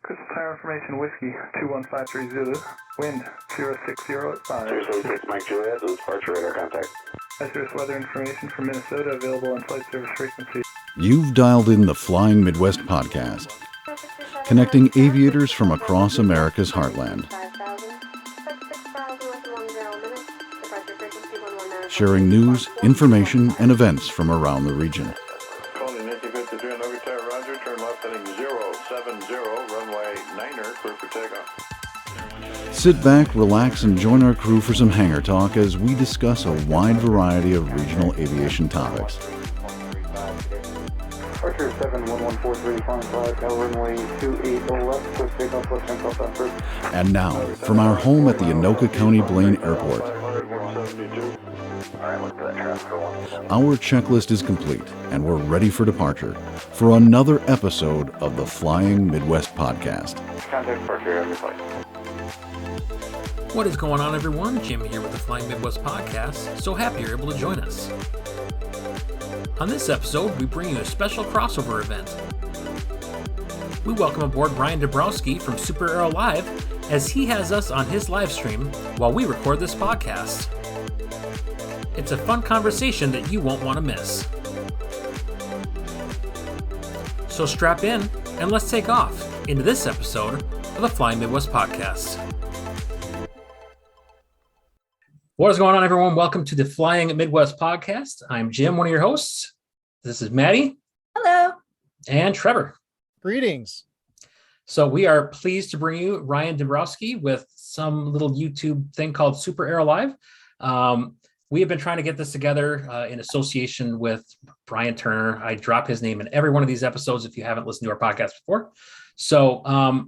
Crystal Tower information, Whiskey 2153 Zulu, wind 060 at 5. 076 Mike Juliet, departure radar contact. Hazardous weather information from Minnesota available on flight service frequency. You've dialed in the Flying Midwest podcast, connecting aviators from across America's heartland, sharing news, information, and events from around the region. Calling Nancy 53 on over tower, roger, turn left heading 070, runway 9er, clear for takeoff. Sit back, relax, and join our crew for some hangar talk as we discuss a wide variety of regional aviation topics. Archer 71143, flying 5, now runway 28 left, quick takeoff, left hand southbound first. And now, from our home at the Anoka County Blaine Airport, our checklist is complete, and we're ready for departure for another episode of the Flying Midwest podcast. Contact departure on your flight. What is going on, everyone? Jim here with the Flying Midwest podcast. So happy you're able to join us. On this episode, we bring you a special crossover event. We welcome aboard Ryan Dembroski from SuperAero Live as he has us on his live stream while we record this podcast. It's a fun conversation that you won't want to miss. So strap in and let's take off into this episode of the Flying Midwest podcast. What is going on, everyone? Welcome to the Flying Midwest podcast. I'm Jim, one of your hosts. This is Maddie. Hello. And Trevor. Greetings. So we are pleased to bring you Ryan Dembroski with some little YouTube thing called SuperAero Live. We have been trying to get this together in association with Brian Turner. I drop his name in every one of these episodes if you haven't listened to our podcast before. So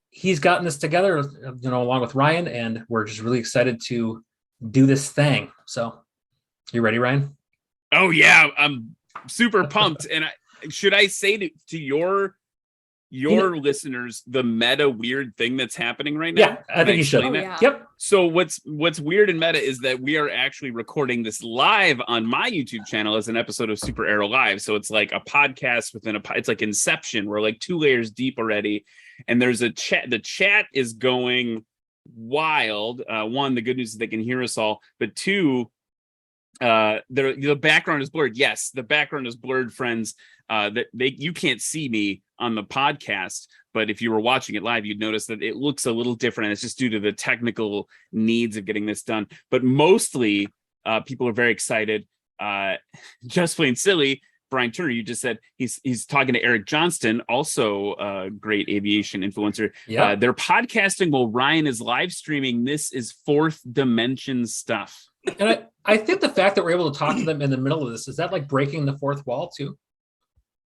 he's gotten this together, along with Ryan, and we're just really excited to do this thing. So you ready, Ryan? Oh yeah, I'm super pumped. And should I say to your listeners the meta weird thing that's happening right now? Yeah, I think you should. Oh, yeah. Yep. So what's weird and meta is that we are actually recording this live on my YouTube channel as an episode of SuperAero Live. So it's like a podcast within it's like Inception. We're like 2 layers deep already. And there's a chat. The chat is going wild. One, the good news is they can hear us all, but two, the background is blurred. Yes, the background is blurred, friends. You can't see me on the podcast, but if you were watching it live, you'd notice that it looks a little different. And it's just due to the technical needs of getting this done. But mostly, people are very excited. Just plain silly. Brian Turner, you just said he's talking to Eric Johnston, also a great aviation influencer. Yeah. They're podcasting while Ryan is live streaming. This is fourth dimension stuff. And I think the fact that we're able to talk to them in the middle of this, is that like breaking the fourth wall too?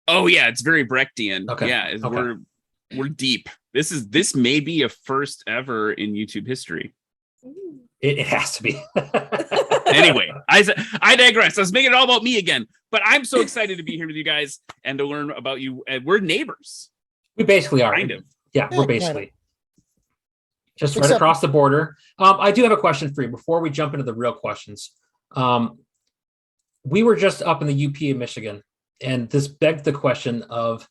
Oh yeah, it's very Brechtian. Okay. Yeah, Okay. we're deep. This may be a first ever in YouTube history. It has to be. Anyway, I digress. Let's make it all about me again. But I'm so excited to be here with you guys and to learn about you. We're neighbors. We basically are. Kind of. Yeah, we're Yeah, basically just right Except- across the border. I do have a question for you before we jump into the real questions. We were just up in the UP in Michigan, and this begged the question of,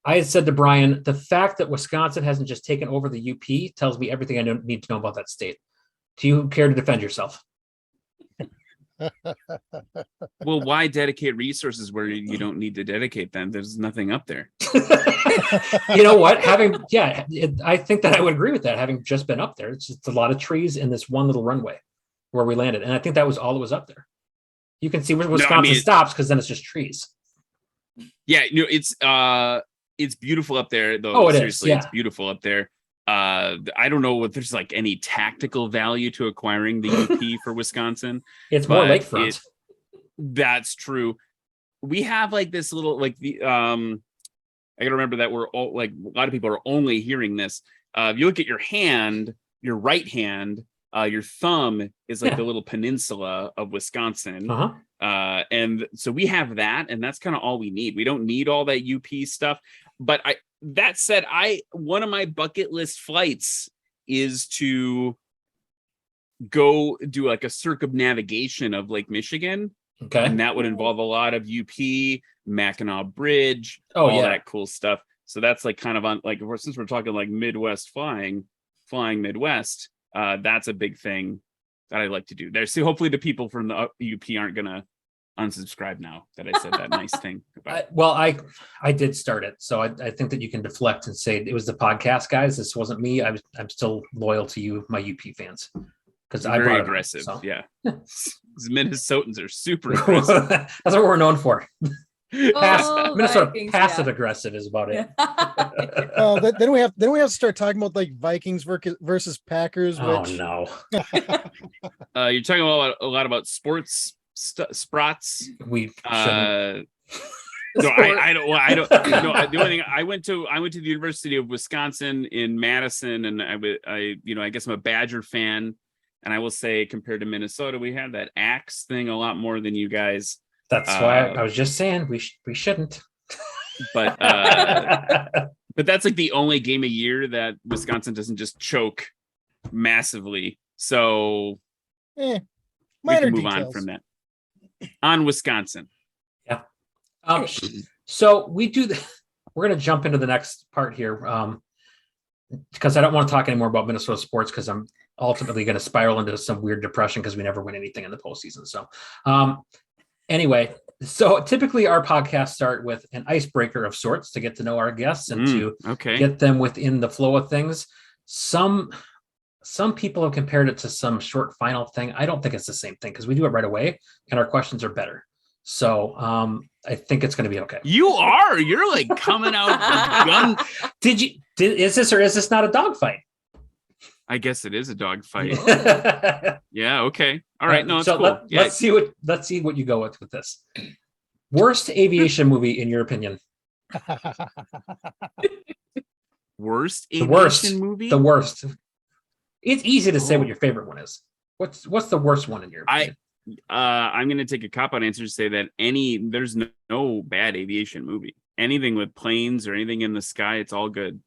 I had said to Brian, the fact that Wisconsin hasn't just taken over the UP tells me everything I need to know about that state. Do you care to defend yourself? Well, why dedicate resources where you don't need to dedicate them? There's nothing up there. You know what? I think that I would agree with that. Having just been up there, it's just a lot of trees in this one little runway where we landed. And I think that was all that was up there. You can see where Wisconsin stops because then it's just trees. Yeah, it's beautiful up there, though. Oh, it is, Seriously, yeah. It's beautiful up there. I don't know if there's like any tactical value to acquiring the UP for Wisconsin. It's more but lakefront. That's true. We have like this little I gotta remember that we're all like a lot of people are only hearing this. If you look at your hand, your right hand, your thumb is like the little peninsula of Wisconsin. And so we have that, and that's kind of all we need. We don't need all that UP stuff. But that said, one of my bucket list flights is to go do like a circumnavigation of Lake Michigan. Okay. And that would involve a lot of UP, Mackinac Bridge, Oh, all yeah. that cool stuff. So that's like kind of on like since we're talking like Midwest flying Midwest, that's a big thing that I like to do there. So hopefully the people from the UP aren't gonna unsubscribe now that I said that nice thing about. I did start it, so I think that you can deflect and say it was the podcast guys. This wasn't me. I'm still loyal to you, my UP fans, because I very brought aggressive. It on, so. Yeah, Minnesotans are super aggressive. That's what we're known for. Minnesota Vikings, passive aggressive is about it. Then we have to start talking about like Vikings versus Packers. Which... no. You're talking about a lot about sports sprots. We no, I don't. No, the only thing I went to the University of Wisconsin in Madison, and I guess I'm a Badger fan, and I will say compared to Minnesota, we have that axe thing a lot more than you guys. That's why I was just saying we shouldn't. But but that's like the only game a year that Wisconsin doesn't just choke massively. So minor we can move details. on from that. On Wisconsin. Yeah. So we do. We're going to jump into the next part here because I don't want to talk anymore about Minnesota sports because I'm ultimately going to spiral into some weird depression because we never win anything in the postseason. So. Anyway, so typically our podcasts start with an icebreaker of sorts to get to know our guests and to get them within the flow of things. Some people have compared it to some short final thing. I don't think it's the same thing because we do it right away and our questions are better. So I think it's going to be okay. You're like coming out gun. Is this not a dogfight? I guess it is a dog fight. Yeah. Okay. All right. No, it's so cool. Let's see what you go with this. Worst aviation movie in your opinion? Worst aviation movie? The worst. It's easy to say what your favorite one is. What's the worst one in your opinion? I'm going to take a cop-out answer to say that there's no bad aviation movie. Anything with planes or anything in the sky, it's all good.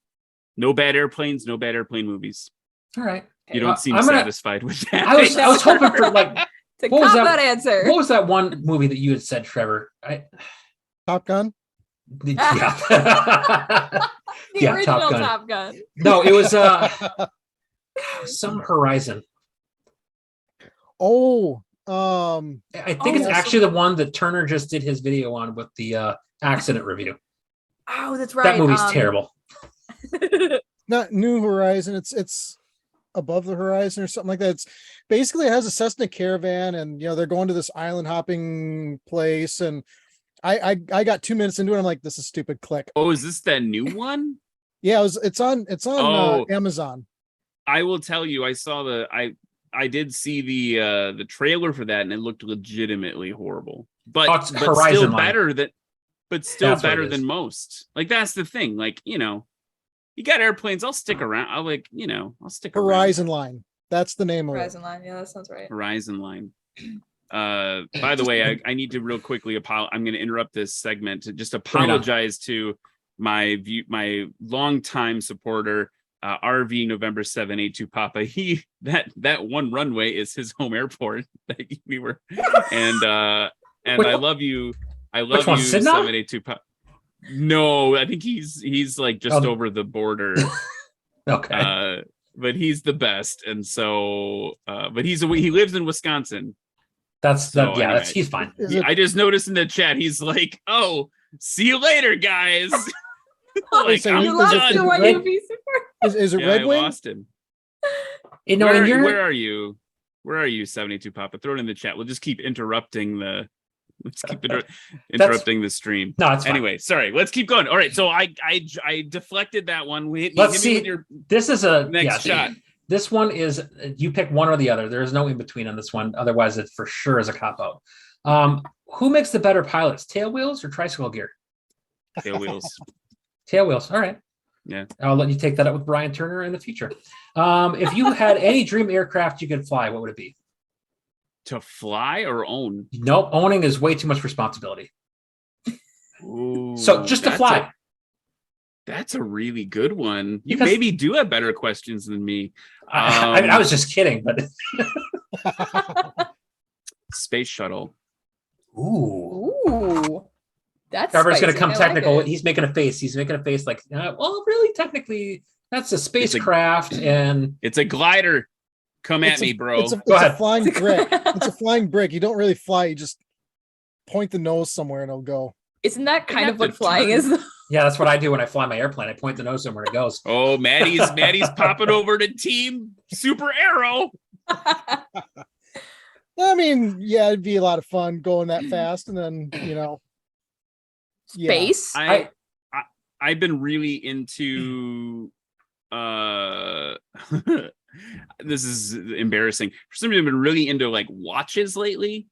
No bad airplanes, no bad airplane movies. All right. You don't seem satisfied with that. I was hoping for like to cop-out answer. What was that one movie that you had said, Trevor? Top Gun? Yeah. The original Top Gun. No, it was some Horizon. Oh, I think it's actually the one that Turner just did his video on with the accident review. Oh, that's right. That movie's terrible. Not New Horizon. It's Above the Horizon or something like that. It's basically it has a Cessna Caravan, and they're going to this island hopping place, and I got 2 minutes into it. I'm like, this is stupid. Click. Oh, is this that new one? Yeah, it's on Amazon. I will tell you, I did see the trailer for that, and it looked legitimately horrible. But still better than most. Like that's the thing. Like you got airplanes. I'll stick around. I'll stick around. Horizon Line. That's the name of it. Horizon Line. Yeah, that sounds right. Horizon Line. By the way, I need to real quickly I'm going to interrupt this segment to just apologize to my longtime supporter, RV November 782 Papa. That one runway is his home airport that we were, and I love you. I love you, 782 Papa. No, I think he's like just over the border. Okay. But he's the best, and so but he lives in Wisconsin. He's fine. I just noticed in the chat he's like, "Oh, see you later, guys." Like, you lost your one UV super. Is it Red Wing? I lost him. Where are you? Where are you, 72 Papa? Throw it in the chat. We'll just keep interrupting the the stream. No, it's fine. Anyway, sorry. Let's keep going. All right. So I deflected that one. Let's see. This is a next shot. This one is you pick one or the other. There is no in between on this one. Otherwise, it for sure is a cop out. Who makes the better pilots, tail wheels or tricycle gear? Tail wheels. Tail wheels. All right. Yeah. I'll let you take that up with Brian Turner in the future. If you had any dream aircraft you could fly, what would it be? To fly or own? Nope. Owning is way too much responsibility. Ooh, so just to fly. That's a really good one. You maybe do have better questions than me. I was just kidding, but space shuttle. Ooh. That's Trevor's going to spicy. come I like technical. it. He's making a face. He's making a face like, well, really, technically, that's a spacecraft, and It's a glider. Come at me, bro. It's Go a ahead. flying brick. It's a flying brick. You don't really fly. You just point the nose somewhere and it'll go. Isn't that kind have of what to flying turn. is? Though? yeah, that's what I do when I fly my airplane. I point the nose somewhere it goes. Oh, Maddie's popping over to Team SuperAero. I mean, yeah, it'd be a lot of fun going that fast, and then Space. I've been really into this is embarrassing. For some reason, I've been really into like watches lately.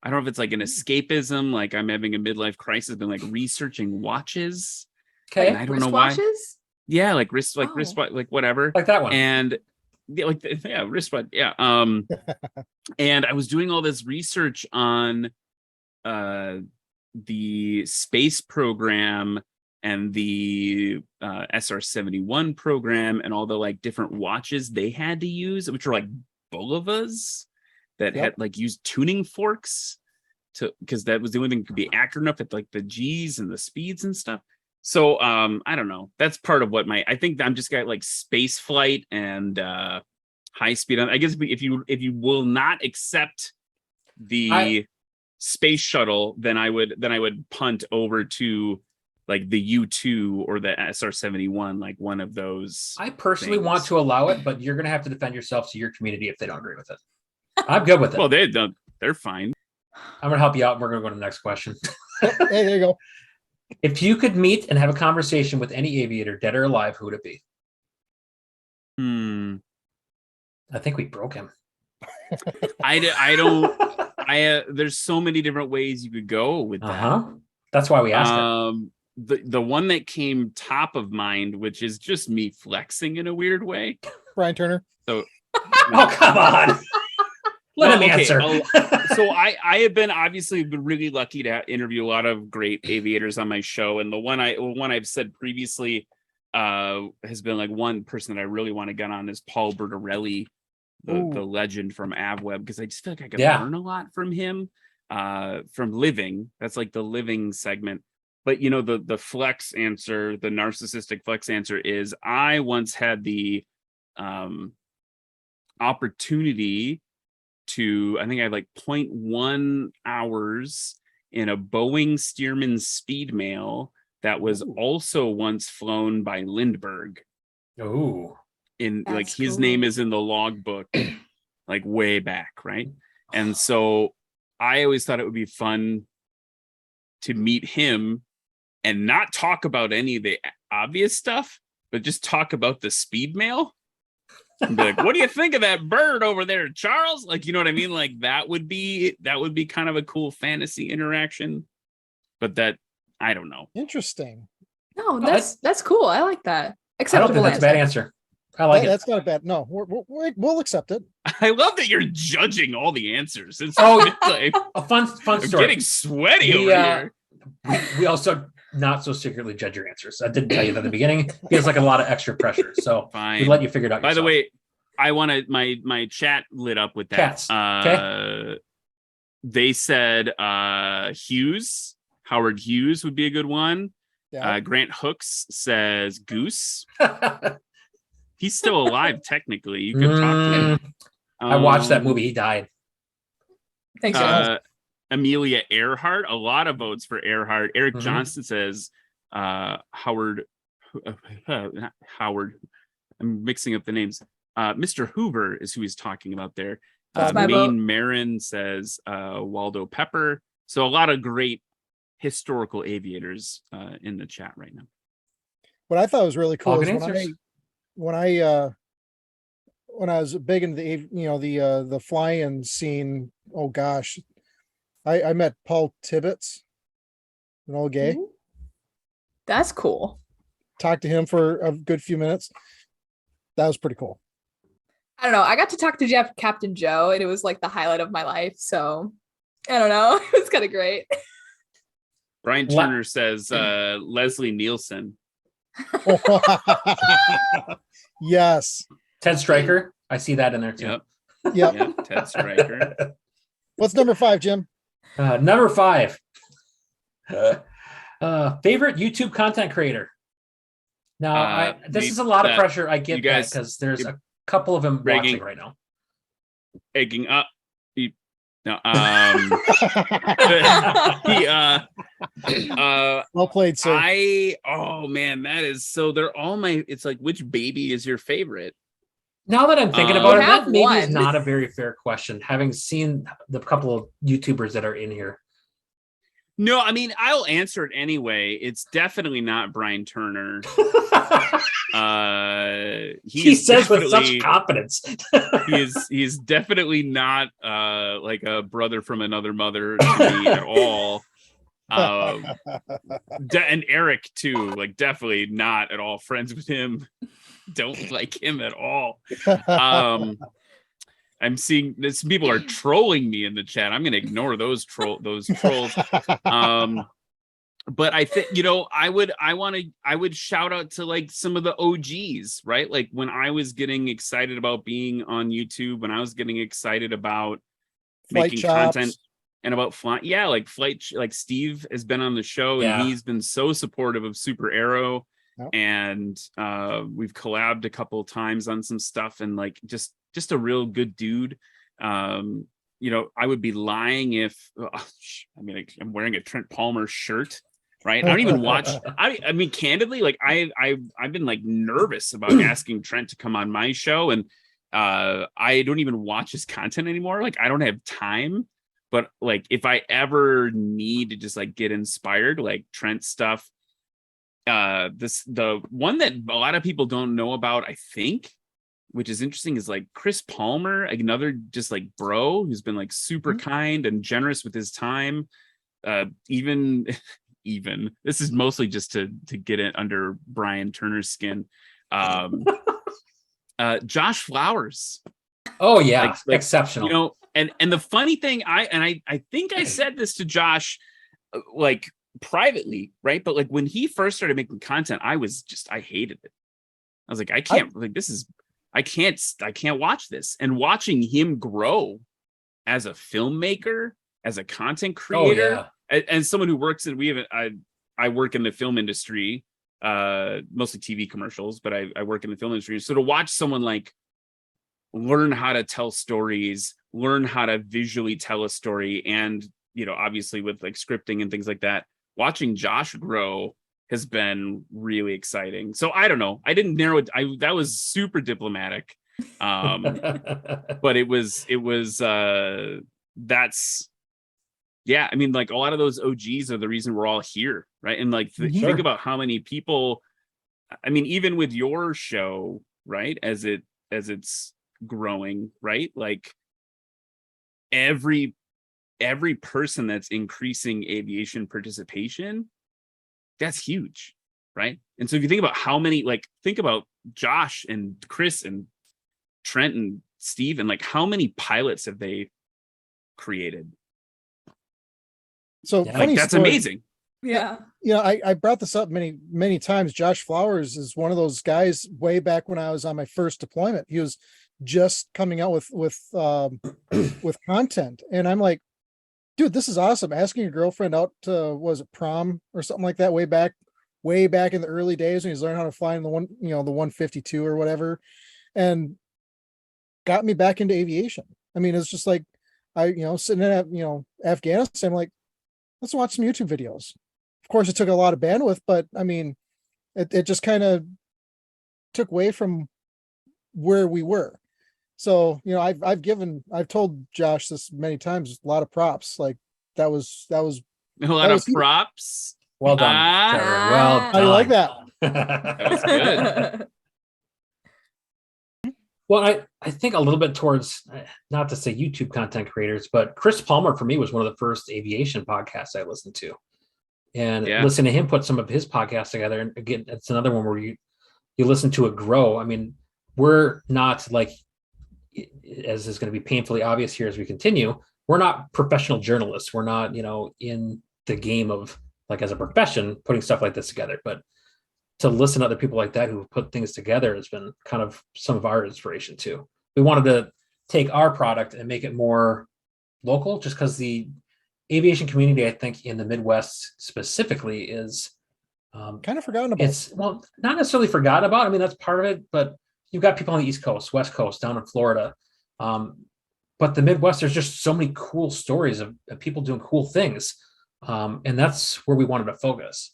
I don't know if it's like an escapism, like I'm having a midlife crisis, been like researching watches. Okay, And I don't know why. Wristwatches? Yeah, like wristwatch, like whatever. like that one. And yeah, like wristwatch. Yeah. And I was doing all this research on the space program and the SR-71 program and all the like different watches they had to use, which were like Bulivas that had like used tuning forks to, because that was the only thing that could be accurate enough at like the G's and the speeds and stuff. So I don't know. That's part of what I think I'm just got like space flight and high speed. I guess if you will not accept the space shuttle, then I would punt over to like the U-2 or the SR-71, like one of those. I personally things. want to allow it, but you're going to have to defend yourself to your community if they don't agree with it. I'm good with it. Well, they're fine. I'm going to help you out, and we're going to go to the next question. Hey, there you go. If you could meet and have a conversation with any aviator, dead or alive, who would it be? I think we broke him. I don't. There's so many different ways you could go with that. That's why we asked it. The one that came top of mind, which is just me flexing in a weird way. Brian Turner. So, Oh, come on. Let him answer. So I have been obviously been really lucky to interview a lot of great aviators on my show, and the one I've said previously has been like one person that I really want to get on is Paul Bertorelli, the legend from AvWeb, because I just feel like I could learn a lot from him. From living, that's like the living segment. But the flex answer, the narcissistic flex answer is I once had the opportunity to, I think I had like 0.1 hours in a Boeing Stearman Speedmail that was also once flown by Lindbergh. Oh, Like his name is in the logbook, like way back, right? And so I always thought it would be fun to meet him and not talk about any of the obvious stuff, but just talk about the speed mail. And be like, what do you think of that bird over there, Charles? Like, you know what I mean? Like that would be kind of a cool fantasy interaction. But that, I don't know. Interesting. No, that's cool. I like that. I don't think that's a bad answer. I like it. That's not a bad. No, we'll accept it. I love that you're judging all the answers. It's like, a fun I'm story. getting sweaty over here. We also not so secretly judge your answers. I didn't tell you that at the beginning. Feels like a lot of extra pressure. So Fine. we let you figure it out. By the way, I wanted my chat lit up with that. Cats. Okay. They said Howard Hughes would be a good one. Yeah. Grant Hooks says Goose. He's still alive technically. You could talk to him. I watched that movie. He died. Thanks, guys. Amelia Earhart, a lot of votes for Earhart. Eric Johnson says Howard. Howard. I'm mixing up the names. Mr. Hoover is who he's talking about there. Maine Marin says Waldo Pepper. So a lot of great historical aviators in the chat right now. What I thought was really cool is when I was big into the fly-in scene. Oh gosh, I met Paul Tibbets, an old gay. That's cool. Talked to him for a good few minutes. That was pretty cool. I don't know. I got to talk to Captain Joe, and it was like the highlight of my life. So I don't know. It was kind of great. Brian Turner says Leslie Nielsen. Yes. Ted Stryker. I see that in there too. Yep. Ted Stryker. What's number 5, Jim? Number 5. Favorite YouTube content creator. Now, this is a lot of pressure. I get that because there's a couple of them watching right now. Egging up. No, well played, sir. Oh man, that is so. They're all my. It's like, which baby is your favorite? Now that I'm thinking about it, that maybe one. is not a very fair question. Having seen the couple of YouTubers that are in here. No, I mean, I'll answer it anyway. It's definitely not Brian Turner. He says with such confidence. He's definitely not like a brother from another mother to me at all. And Eric too, like definitely not at all friends with him. Don't like him at all. I'm seeing this. People are trolling me in the chat. I'm going to ignore those trolls. But I think, I would shout out to like some of the OGs, right? Like when I was getting excited about being on YouTube, when I was getting excited about making content and about flying. Yeah. Like like Steve has been on the show and he's been so supportive of SuperAero. Yep. And we've collabed a couple of times on some stuff and like just a real good dude. I would be lying if I'm wearing a Trent Palmer shirt, right? I don't even watch. I mean, candidly, like I've been like nervous about asking Trent to come on my show, and I don't even watch his content anymore. Like I don't have time. But like if I ever need to just like get inspired, like Trent stuff. The one that a lot of people don't know about, I think, which is interesting, is like Chris Palmer, another just like bro who's been like super kind and generous with his time. Even this is mostly just to get it under Brian Turner's skin. Josh Flowers. Oh yeah, like exceptional. And the funny thing, I think I said this to Josh, like privately, right? But like when he first started making content, I hated it. I was like, I can't watch this. And watching him grow as a filmmaker, as a content creator, and someone who works in, I work in the film industry, mostly TV commercials, but I work in the film industry. So to watch someone like learn how to tell stories, learn how to visually tell a story, and obviously with like scripting and things like that, watching Josh grow has been really exciting. So I don't know. I didn't narrow it. That was super diplomatic. But it was that's, yeah. I mean, like a lot of those OGs are the reason we're all here. Right. And like, think about how many people, I mean, even with your show, right. As it's growing, right. Like every person that's increasing aviation participation, that's huge, right? And so if you think about how many, like think about Josh and Chris and Trent and Steve, and like how many pilots have they created? So like that's story. Amazing. Yeah. I brought this up many times. Josh Flowers is one of those guys way back when I was on my first deployment. He was just coming out with content, and I'm like, dude, this is awesome. Asking your girlfriend out to, was it prom or something like that way back in the early days when he's learning how to fly in the 152 or whatever, and got me back into aviation. I mean, it's just like sitting in Afghanistan, I'm like, let's watch some YouTube videos. Of course, it took a lot of bandwidth, but I mean, it just kind of took away from where we were. So, I've told Josh this many times, a lot of props. Like that was a lot of props. Well done, Trevor. Well done. How do you like that? That was good. Well, I think a little bit towards, not to say YouTube content creators, but Chris Palmer for me was one of the first aviation podcasts I listened to. And listen to him put some of his podcasts together. And again, it's another one where you listen to it grow. I mean, we're not like, as is going to be painfully obvious here as we continue, we're not professional journalists. We're not, in the game of like as a profession putting stuff like this together. But to listen to other people like that who put things together has been kind of some of our inspiration too. We wanted to take our product and make it more local, just because the aviation community, I think in the Midwest specifically is kind of forgotten about. It's not necessarily forgotten about. I mean, that's part of it, but you've got people on the East Coast, West Coast, down in Florida. But the Midwest, there's just so many cool stories of people doing cool things. And that's where we wanted to focus.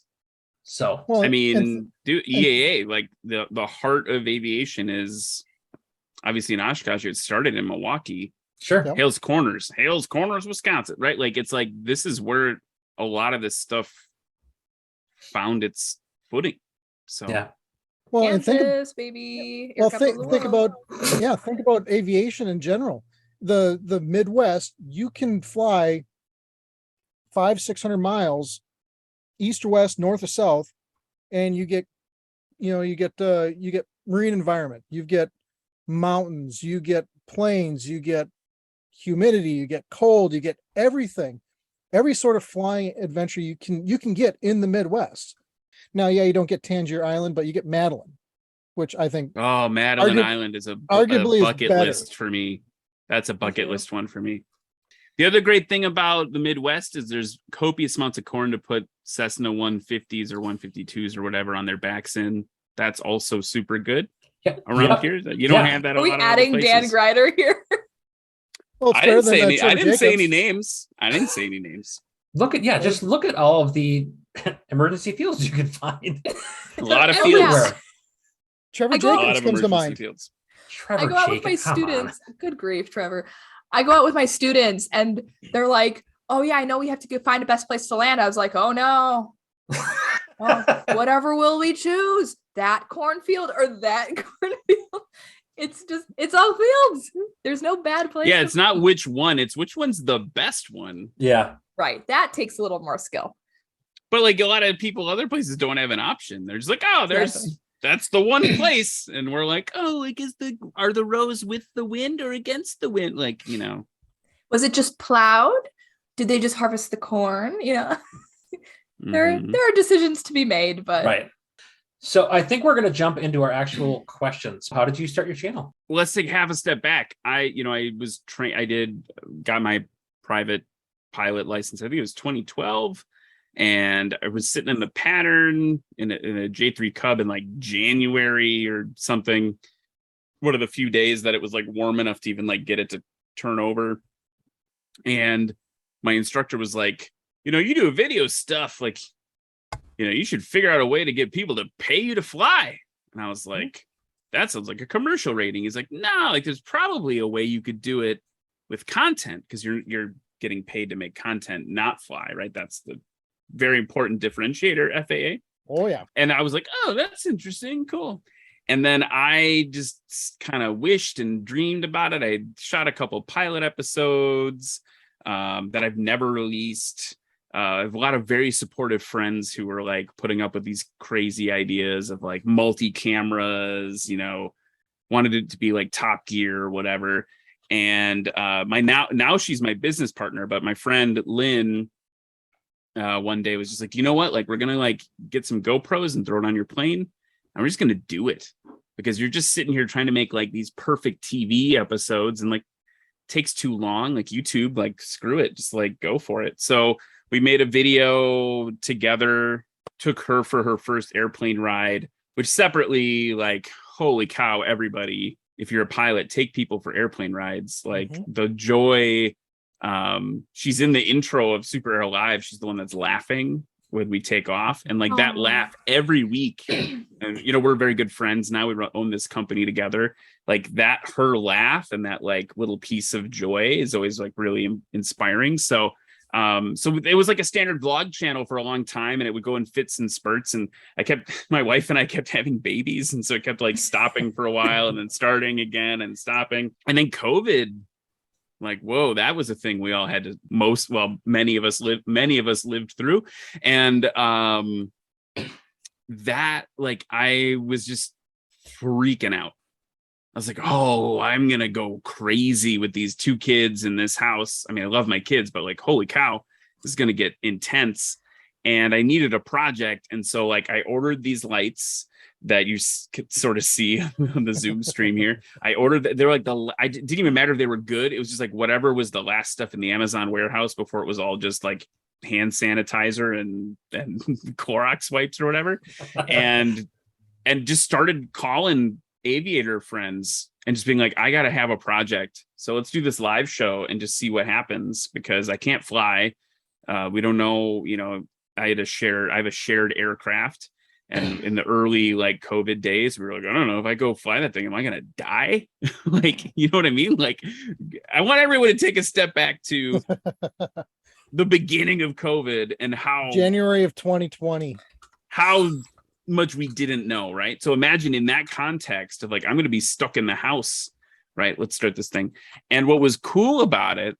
So, Well, I mean, EAA, like the heart of aviation is obviously in Oshkosh. It started in Milwaukee. sure. Yep. Hales Corners, Wisconsin, right? Like, it's like, this is where a lot of this stuff found its footing. So, Yeah. well, and Kansas, baby. well, Air capital of the think world. think about aviation in general. The Midwest, you can fly 500-600 miles east or west, north or south, and you get marine environment, you get mountains, you get plains, you get humidity, you get cold, you get everything, every sort of flying adventure you can get in the Midwest. Now, yeah, you don't get Tangier Island, but you get Madeline, which I think Madeline Island is arguably a is bucket better. list for me. That's a bucket list one for me. The other great thing about the Midwest is there's copious amounts of corn to put Cessna 150s or 152s or whatever on their backs in. That's also super good around here. You don't have that. Are we adding Dan Grider here? Well, it's I didn't better than, say any. I Trevor didn't say any Jacobs. names. Just look at all of the emergency fields you can find. A lot of Oh, fields. yeah. Trevor I go- A lot Jacobs of comes to emergency mind. fields. Trevor I go out with Jacob, my come students. Good grief, Trevor. I go out with my students and they're like, oh yeah, I know we have to find a best place to land. I was like, oh no. Well, whatever will we choose? That cornfield or that cornfield? It's all fields. There's no bad place. Yeah, it's not which one. It's which one's the best one. Yeah. right. That takes a little more skill. But like a lot of people, other places don't have an option. They're just like, oh, Exactly. that's the one place, and we're like, oh, like are the rows with the wind or against the wind? Like, Was it just plowed? Did they just harvest the corn? There are decisions to be made, but Right. So I think we're going to jump into our actual questions. How did you start your channel? Let's take half a step back. I was trained. Got my private pilot license. I think it was 2012. And I was sitting in the pattern in a J3 Cub in like January or something. One of the few days that it was like warm enough to even like get it to turn over. And my instructor was like, you do video stuff, like, you should figure out a way to get people to pay you to fly. And I was like, that sounds like a commercial rating. He's like, no, like there's probably a way you could do it with content because you're getting paid to make content, not fly, right? That's the very important differentiator, FAA. Oh yeah. And I was like, oh, that's interesting. Cool. And then I just kind of wished and dreamed about it. I shot a couple pilot episodes that I've never released. I have a lot of very supportive friends who were like putting up with these crazy ideas of like multi-cameras, wanted it to be like Top Gear or whatever. And my now she's my business partner, but my friend Lynn one day was just like, you know what? Like, we're going to like get some GoPros and throw it on your plane. And we're just going to do it because you're just sitting here trying to make like these perfect TV episodes and like takes too long. Like YouTube, like screw it, just like go for it. So we made a video together, took her for her first airplane ride, which separately, like, holy cow, everybody, if you're a pilot, take people for airplane rides. Like the joy. She's in the intro of SuperAero Live. She's the one that's laughing when we take off, and like that laugh every week. And we're very good friends now. We own this company together. Like that, her laugh and that like little piece of joy is always like really inspiring. So it was like a standard vlog channel for a long time, and it would go in fits and spurts. And my wife and I kept having babies, and so it kept like stopping for a while and then starting again and stopping. And then COVID. Like, whoa, that was a thing we all had to many of us lived through. And that, like, I was just freaking out. I was like, oh, I'm going to go crazy with these two kids in this house. I mean, I love my kids, but like, holy cow, this is going to get intense. And I needed a project. And so like, I ordered these lights that you could sort of see on the Zoom stream here. I ordered, they're like I didn't even matter if they were good. It was just like whatever was the last stuff in the Amazon warehouse before it was all just like hand sanitizer and Clorox wipes or whatever. And just started calling aviator friends and just being like, I got to have a project. So let's do this live show and just see what happens, because I can't fly. We don't know, I have a shared aircraft. And in the early like COVID days, we were like, I don't know if I go fly that thing, am I going to die? Like, you know what I mean? Like, I want everyone to take a step back to the beginning of COVID and how January of 2020, how much we didn't know. Right. So imagine in that context of like, I'm going to be stuck in the house. Right. Let's start this thing. And what was cool about it,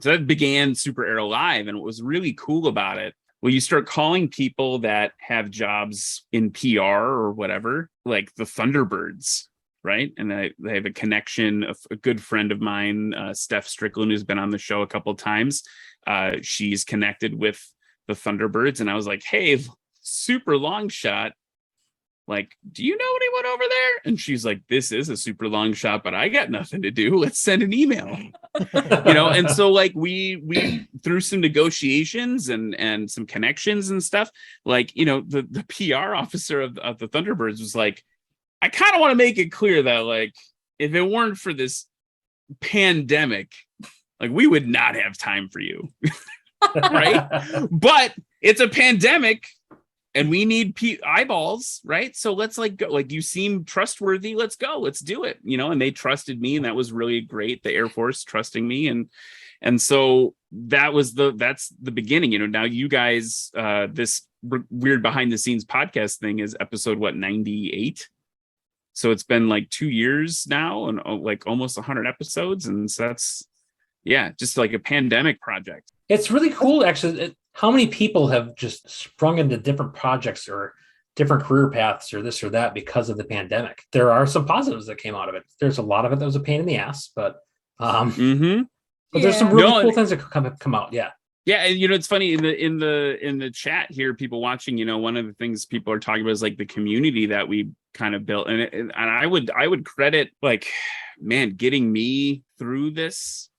so that began SuperAero Live. And what was really cool about it, well, you start calling people that have jobs in PR or whatever, like the Thunderbirds, right? And they have a connection. A good friend of mine, Steph Strickland, who's been on the show a couple of times. She's connected with the Thunderbirds. And I was like, hey, super long shot. Like, do you know anyone over there? And she's like, this is a super long shot, but I got nothing to do. Let's send an email. And so like we through some negotiations and some connections and stuff, like, the PR officer of the Thunderbirds was like, I kind of want to make it clear that like, if it weren't for this pandemic, like we would not have time for you. Right. But it's a pandemic. And we need eyeballs, right? So let's like go. Like, you seem trustworthy. Let's go. Let's do it. And they trusted me, and that was really great. The Air Force trusting me, and so that's the beginning. Now you guys, this weird behind the scenes podcast thing is episode 98. So it's been like 2 years now, and like almost 100 episodes, and so that's just like a pandemic project. It's really cool, actually. How many people have just sprung into different projects or different career paths or this or that because of the pandemic? There are some positives that came out of it. There's a lot of it that was a pain in the ass, but but there's some really cool things that could come out. Yeah. Yeah, and it's funny in the chat here, people watching. One of the things people are talking about is like the community that we kind of built, and I would credit like, man, getting me through this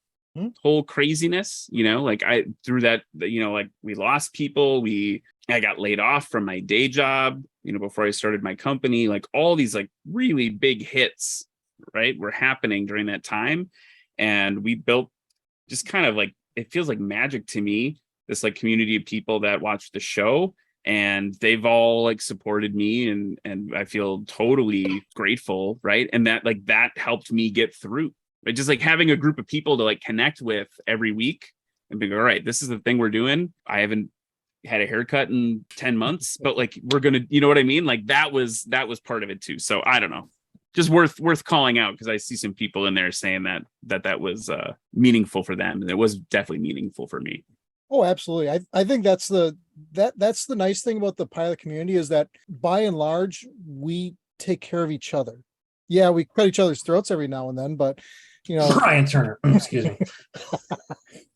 whole craziness, like I through that, like we lost people, I got laid off from my day job, before I started my company, like all these like really big hits, right, were happening during that time. And we built just kind of like, it feels like magic to me, this like community of people that watch the show, and they've all like supported me, and I feel totally grateful, right? And that like that helped me get through. But just like having a group of people to like connect with every week and be all right, this is the thing we're doing. I haven't had a haircut in 10 months, but like, we're going to, you know what I mean? Like that was part of it too. So I don't know, just worth calling out, because I see some people in there saying that was meaningful for them. And it was definitely meaningful for me. Oh, absolutely. I think that's the nice thing about the pilot community, is that by and large, we take care of each other. Yeah, we cut each other's throats every now and then, but Ryan Turner, excuse me.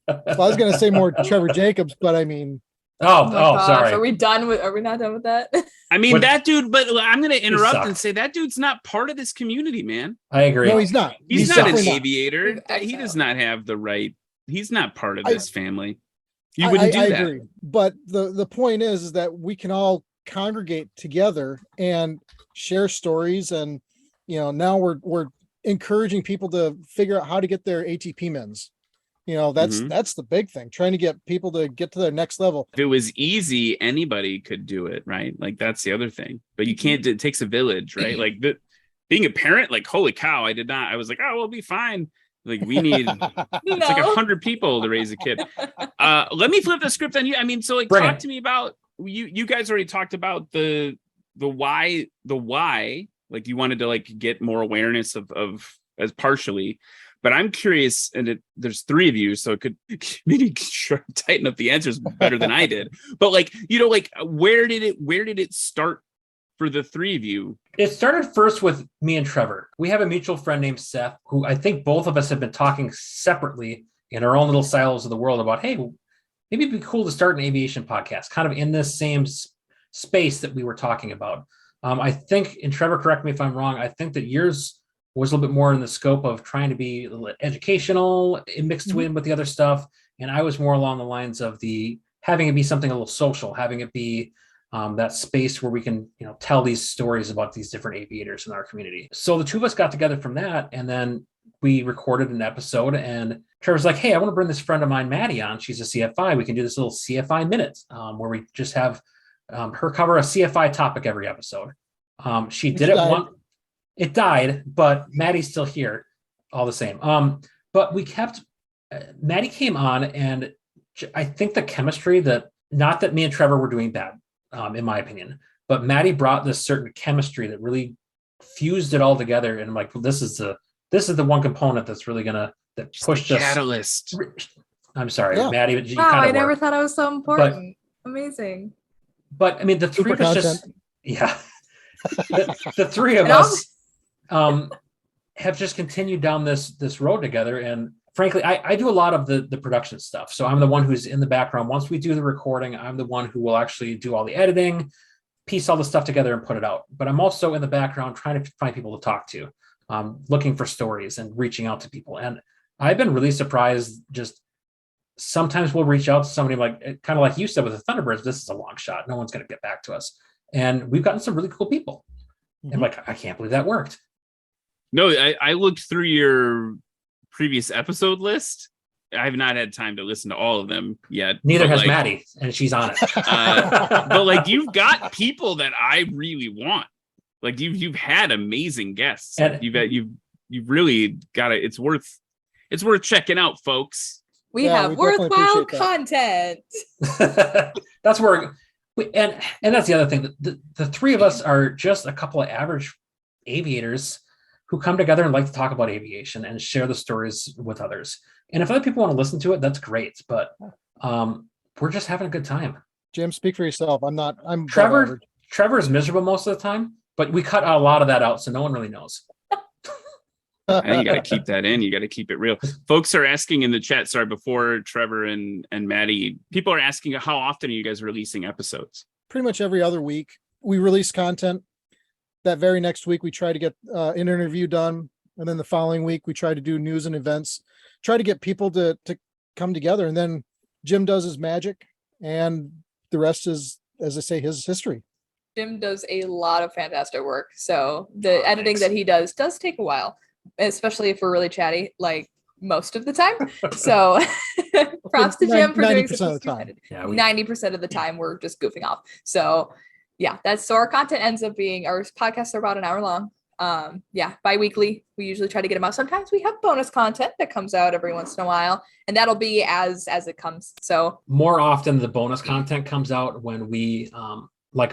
Well, I was going to say more Trevor Jacobs, but I mean, sorry. Are we not done with that? I mean, that dude, but I'm going to interrupt and say that dude's not part of this community, man. I agree. No, he's not. He's not an aviator. He does not have the right. He's not part of this family. You wouldn't do that. I agree. But the point is that we can all congregate together and share stories, and now we're encouraging people to figure out how to get their ATP mins. That's the big thing, trying to get people to get to their next level. If it was easy, anybody could do it, right? Like that's the other thing. But you can't. It takes a village, right? Like being a parent, like holy cow, I was like, oh, we'll be fine. Like we need it's like 100 people to raise a kid. Let me flip the script on you. I mean, so like talk to me about you guys already talked about the why, like you wanted to like get more awareness of as partially, but I'm curious, and there's 3 of you, so it could maybe tighten up the answers better than I did. But like, like where did it start for the 3 of you? It started first with me and Trevor. We have a mutual friend named Seth, who I think both of us have been talking separately in our own little silos of the world about, hey, maybe it'd be cool to start an aviation podcast, kind of in this same space that we were talking about. I think, and Trevor, correct me if I'm wrong, I think that yours was a little bit more in the scope of trying to be a little educational, mixed in with the other stuff. And I was more along the lines of having it be something a little social, having it be that space where we can, tell these stories about these different aviators in our community. So the two of us got together from that, and then we recorded an episode, and Trevor's like, hey, I want to bring this friend of mine, Maddie, on. She's a CFI. We can do this little CFI minute where we just have her cover a CFI topic every episode. She did it once. It died, but Maddie's still here all the same. But we kept, Maddie came on, and I think the chemistry not that me and Trevor were doing bad, in my opinion, but Maddie brought this certain chemistry that really fused it all together. And I'm like, well, this is the one component that's really that pushed us. Catalyst. I'm sorry, Yeah. Maddie. But Wow, I never thought I was so important. Amazing. But I mean, the three Super of us content. the three of us have just continued down this road together. And frankly, I do a lot of the production stuff. So I'm the one who's in the background. Once we do the recording, I'm the one who will actually do all the editing, piece all the stuff together and put it out. But I'm also in the background trying to find people to talk to, looking for stories and reaching out to people. And I've been really surprised. Just sometimes we'll reach out to somebody kind of like you said with the Thunderbirds, this is a long shot. No one's going to get back to us. And we've gotten some really cool people. And I can't believe that worked. No, I looked through your previous episode list. I have not had time to listen to all of them yet. Neither has Maddie, and she's on it. But you've got people that I really want. Like you've had amazing guests. And you've really got it. It's worth checking out, folks. We have worthwhile content. That's where and that's the other thing. The three of us are just a couple of average aviators who come together and like to talk about aviation and share the stories with others. And if other people want to listen to it, that's great. But we're just having a good time. Jim, speak for yourself. I'm Trevor is miserable most of the time, but we cut a lot of that out, so no one really knows. And you got to keep that in. You got to keep it real. Folks are asking in the chat, sorry, before Trevor and Maddie, people are asking how often are you guys releasing episodes? Pretty much every other week. We release content. That very next week, we try to get an interview done. And then the following week, we try to do news and events, try to get people to come together. And then Jim does his magic, and the rest is, as I say, his history. Jim does a lot of fantastic work. So the editing that he does take a while, especially if we're really chatty, like most of the time. So props to Jim for doing 90% of the time. Yeah, 90% of the time we're just goofing off. So yeah, so our content ends up being, our podcasts are about an hour long. Bi-weekly. We usually try to get them out. Sometimes we have bonus content that comes out every once in a while, and that'll be as it comes. So more often the bonus content comes out when we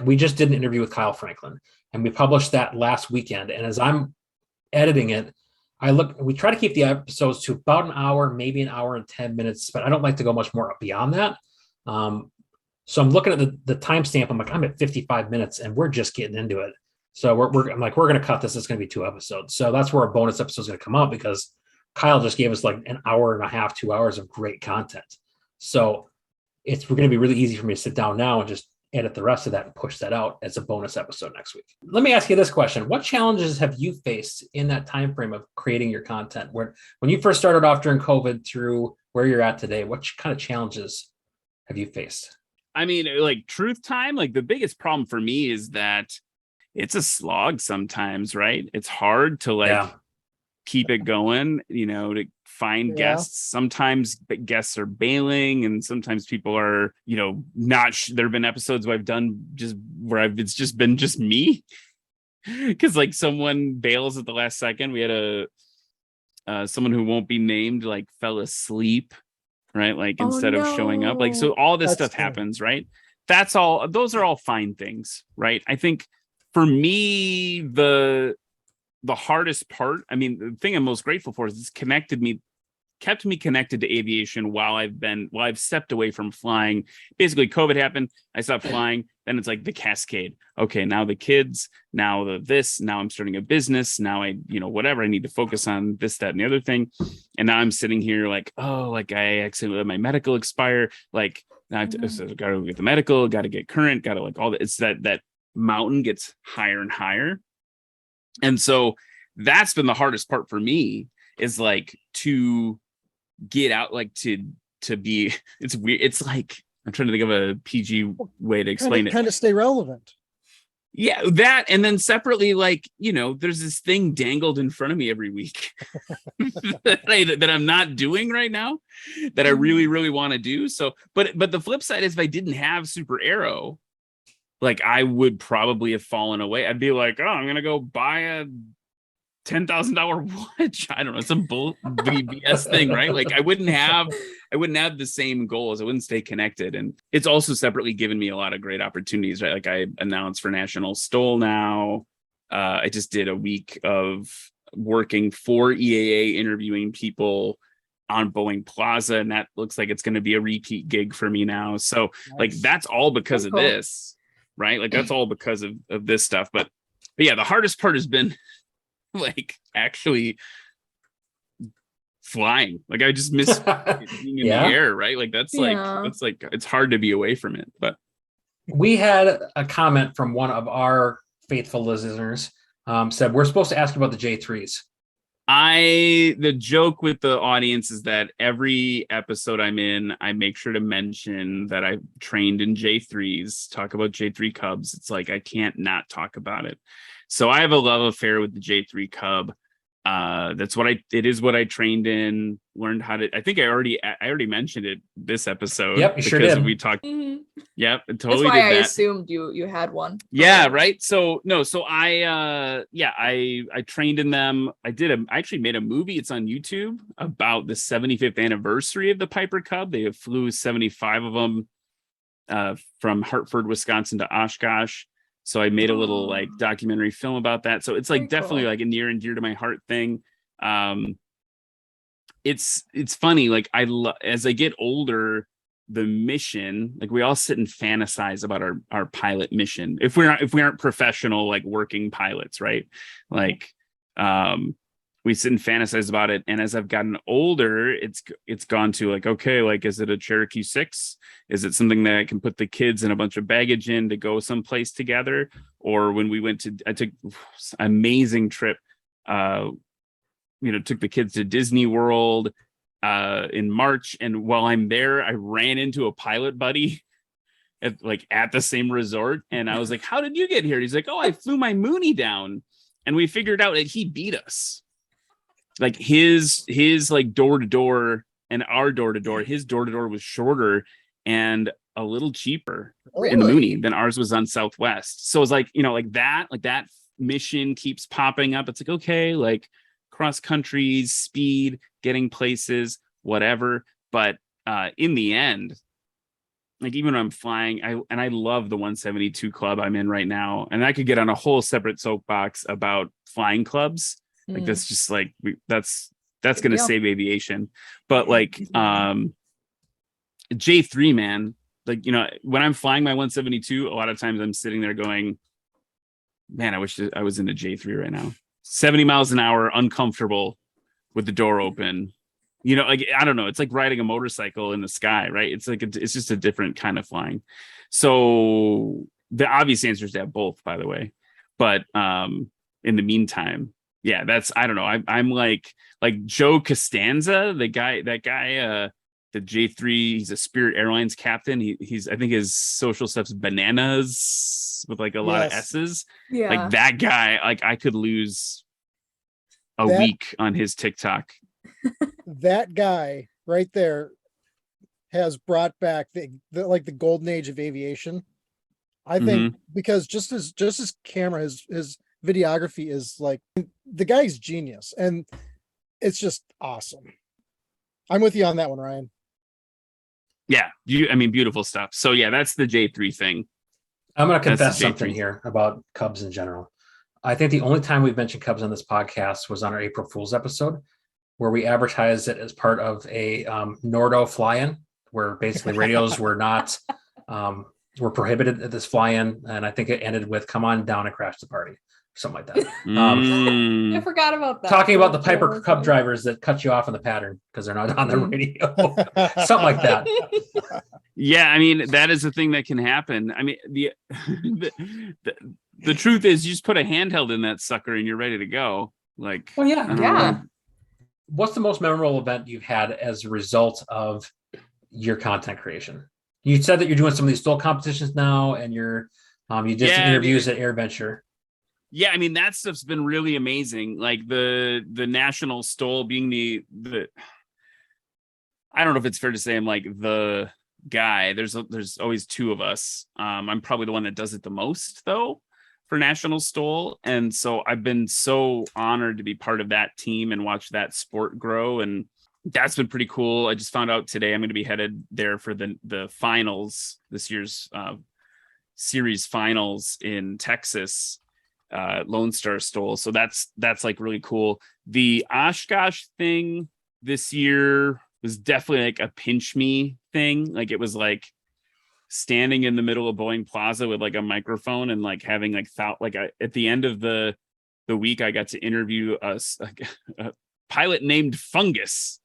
we just did an interview with Kyle Franklin, and we published that last weekend. And as I'm editing it, we try to keep the episodes to about an hour, maybe an hour and 10 minutes, but I don't like to go much more beyond that. So I'm looking at the timestamp. I'm at 55 minutes, and we're just getting into it. So we're going to cut this. It's going to be 2 episodes. So that's where a bonus episode is going to come out, because Kyle just gave us like an hour and a half, 2 hours of great content. So we're going to be really easy for me to sit down now and just edit the rest of that and push that out as a bonus episode next week. Let me ask you this question. What challenges have you faced in that time frame of creating your content? When you first started off during COVID through where you're at today, what kind of challenges have you faced? I mean, like truth time, like the biggest problem for me is that it's a slog sometimes, right? It's hard to keep it going, to find guests. Sometimes guests are bailing, and sometimes people are, not. There have been episodes where I've done it's just been me, because like someone bails at the last second. We had someone who won't be named fell asleep, right? Instead of showing up, so all this stuff happens, right? That's all. Those are all fine things, right? I think for me, the hardest part, I mean, the thing I'm most grateful for is it's kept me connected to aviation while I've stepped away from flying. Basically, COVID happened. I stopped flying. Then it's like the cascade. Okay, now the kids, now now I'm starting a business. Now whatever, I need to focus on this, that, and the other thing. And now I'm sitting here I accidentally let my medical expire. Now I got to get the medical, got to get current, got to all that. It's that mountain gets higher and higher. And so that's been the hardest part for me, is like to get out, like to be, it's weird. It's like, I'm trying to think of a PG way to explain it. Kind of stay relevant. Yeah, that, and then separately, like, you know, there's this thing dangled in front of me every week that I'm not doing right now, that I really, really want to do. So, but the flip side is, if I didn't have SuperAero, like, I would probably have fallen away. I'd be like, oh, I'm gonna go buy a $10,000 watch. I don't know, some BS thing, right? Like, I wouldn't have the same goals. I wouldn't stay connected. And it's also separately given me a lot of great opportunities, right? Like, I announced for National Stoll now. I just did a week of working for EAA, interviewing people on Boeing Plaza, and that looks like it's going to be a repeat gig for me now. So nice. Like, that's all because of this, right? Like, that's all because of this stuff. But yeah, the hardest part has been like actually flying. Like, I just miss being in the air, right? Like, that's like it's hard to be away from it. But we had a comment from one of our faithful listeners, said we're supposed to ask about the J3s. The joke with the audience is that every episode I'm in, I make sure to mention that I've trained in J3s, talk about J3 Cubs. It's like, I can't not talk about it. So I have a love affair with the J3 Cub. It is what I trained in, learned how to, I think I already mentioned it this episode. Yep, you sure did. We talked. Yep, totally. That's why did that. I assumed you had one. Yeah, right. So I trained in them. I actually made a movie. It's on YouTube about the 75th anniversary of the Piper Cub. They flew 75 of them from Hartford, Wisconsin to Oshkosh. So I made a little like documentary film about that. So it's like definitely like a near and dear to my heart thing. It's funny. Like, as I get older, the mission, like, we all sit and fantasize about our pilot mission. If we aren't professional, like, working pilots, right? Like, we sit and fantasize about it. And as I've gotten older, it's gone to like, okay, like, is it a Cherokee 6? Is it something that I can put the kids and a bunch of baggage in to go someplace together? Or when I took an amazing trip, took the kids to Disney World in March. And while I'm there, I ran into a pilot buddy at the same resort. And I was like, how did you get here? He's like, oh, I flew my Mooney down. And we figured out that he beat us. Like, his like door-to-door and our door-to-door, his door-to-door was shorter and a little cheaper in the Mooney than ours was on Southwest. So it's like, that mission keeps popping up. It's like, okay, like, cross countries, speed, getting places, whatever. But in the end, like, even when I'm flying, I love the 172 club I'm in right now. And I could get on a whole separate soapbox about flying clubs. Like, that's just like, that's going to save aviation. But like, J3, man, like, when I'm flying my 172, a lot of times I'm sitting there going, man, I wish I was in a J3 right now. 70 miles an hour, uncomfortable with the door open. Like, I don't know. It's like riding a motorcycle in the sky, right? It's like, it's just a different kind of flying. So the obvious answer is to have both, by the way. But in the meantime, yeah, I don't know. I'm like Joe Costanza, the guy, the J3, he's a Spirit Airlines captain. I think his social stuff's bananas with like a lot of S's. Yeah. Like, that guy, like, I could lose a week on his TikTok. That guy right there has brought back the golden age of aviation. I think because just his camera, his videography is like, the guy's genius, and it's just awesome. I'm with you on that one, Ryan. Yeah, beautiful stuff. So yeah, that's the J3 thing. I'm going to confess something here about Cubs in general. I think the only time we've mentioned Cubs on this podcast was on our April Fool's episode, where we advertised it as part of a Nordo fly-in, where basically radios were not were prohibited at this fly-in, and I think it ended with "Come on down and crash the party," something like that. I forgot about that. Talking about the Piper Cub drivers that cut you off in the pattern because they're not on the radio. Something like that. Yeah, I mean, that is a thing that can happen. I mean, the truth is you just put a handheld in that sucker and you're ready to go. Like, well, yeah. I don't Yeah. know. What's the most memorable event you've had as a result of your content creation? You said that you're doing some of these stool competitions now, and you did some interviews at AirVenture. Yeah, I mean, that stuff's been really amazing. Like the national stole being the I don't know if it's fair to say I'm like the guy. There's always two of us. I'm probably the one that does it the most though for national stole, and so I've been so honored to be part of that team and watch that sport grow, and that's been pretty cool. I just found out today I'm going to be headed there for the finals, this year's series finals in Texas, Lone Star Stole. So that's like really cool. The Oshkosh thing this year was definitely like a pinch me thing. Like it was like standing in the middle of Boeing Plaza with like a microphone and like having like at the end of the week, I got to interview a pilot named Fungus,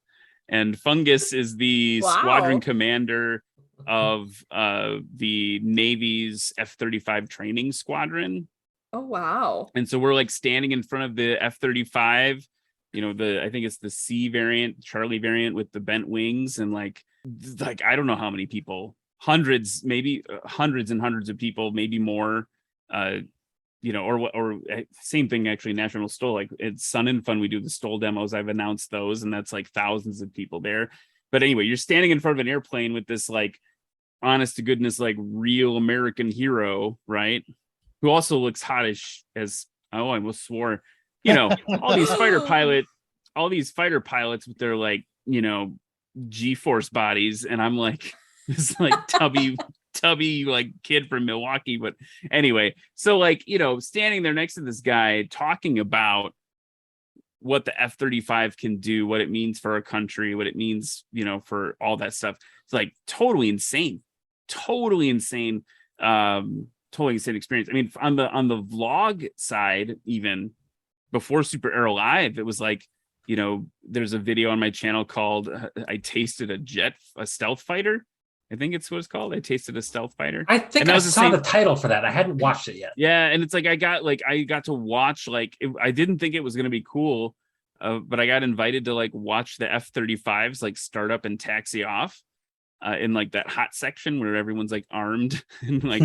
and Fungus is the squadron commander of the Navy's F-35 training squadron. Oh, wow. And so we're like standing in front of the F-35, I think it's the C variant, Charlie variant with the bent wings, and like I don't know how many people, hundreds and hundreds of people, maybe more, or same thing actually, National Stole, like it's Sun and Fun, we do the Stole demos, I've announced those, and that's like thousands of people there. But anyway, you're standing in front of an airplane with this like honest to goodness like real American hero, right, who also looks hot as I almost swore, all these fighter pilots with their like G-force bodies, and I'm like this like tubby like kid from Milwaukee. But anyway, so like standing there next to this guy talking about what the F-35 can do, what it means for our country, what it means for all that stuff. It's like totally insane experience. I mean, on the vlog side, even before SuperAero Live, it was like there's a video on my channel called I tasted a stealth fighter. I think it's what it's called. I tasted a stealth fighter. I think I saw the title for that. I hadn't watched it yet. Yeah, and it's like I got to watch I didn't think it was going to be cool, but I got invited to like watch the F-35s like start up and taxi off in like that hot section where everyone's like armed and like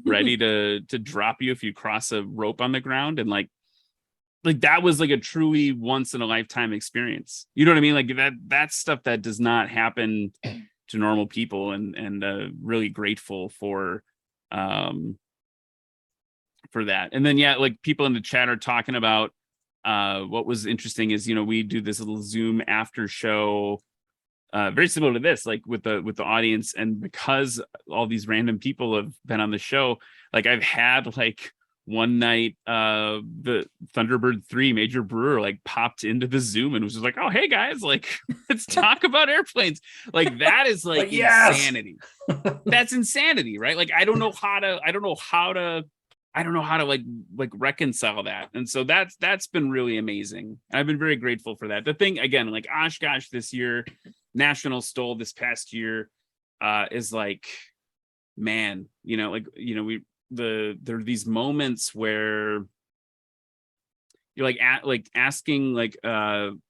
ready to drop you if you cross a rope on the ground, and like that was like a truly once in a lifetime experience. You know what I mean? Like that's stuff that does not happen to normal people, and really grateful for that. And then like people in the chat are talking about what was interesting is we do this little Zoom after show, very similar to this, like with the audience, and because all these random people have been on the show, like I've had like one night the Thunderbird 3 Major Brewer like popped into the Zoom and was just like, oh hey guys, like let's talk about airplanes. Like that is like insanity. That's insanity, right? Like I don't know how to like reconcile that. And so that's been really amazing. I've been very grateful for that. The thing again, like Oshkosh this year, National Stole this past year, is like, man, there are these moments where you're like asking like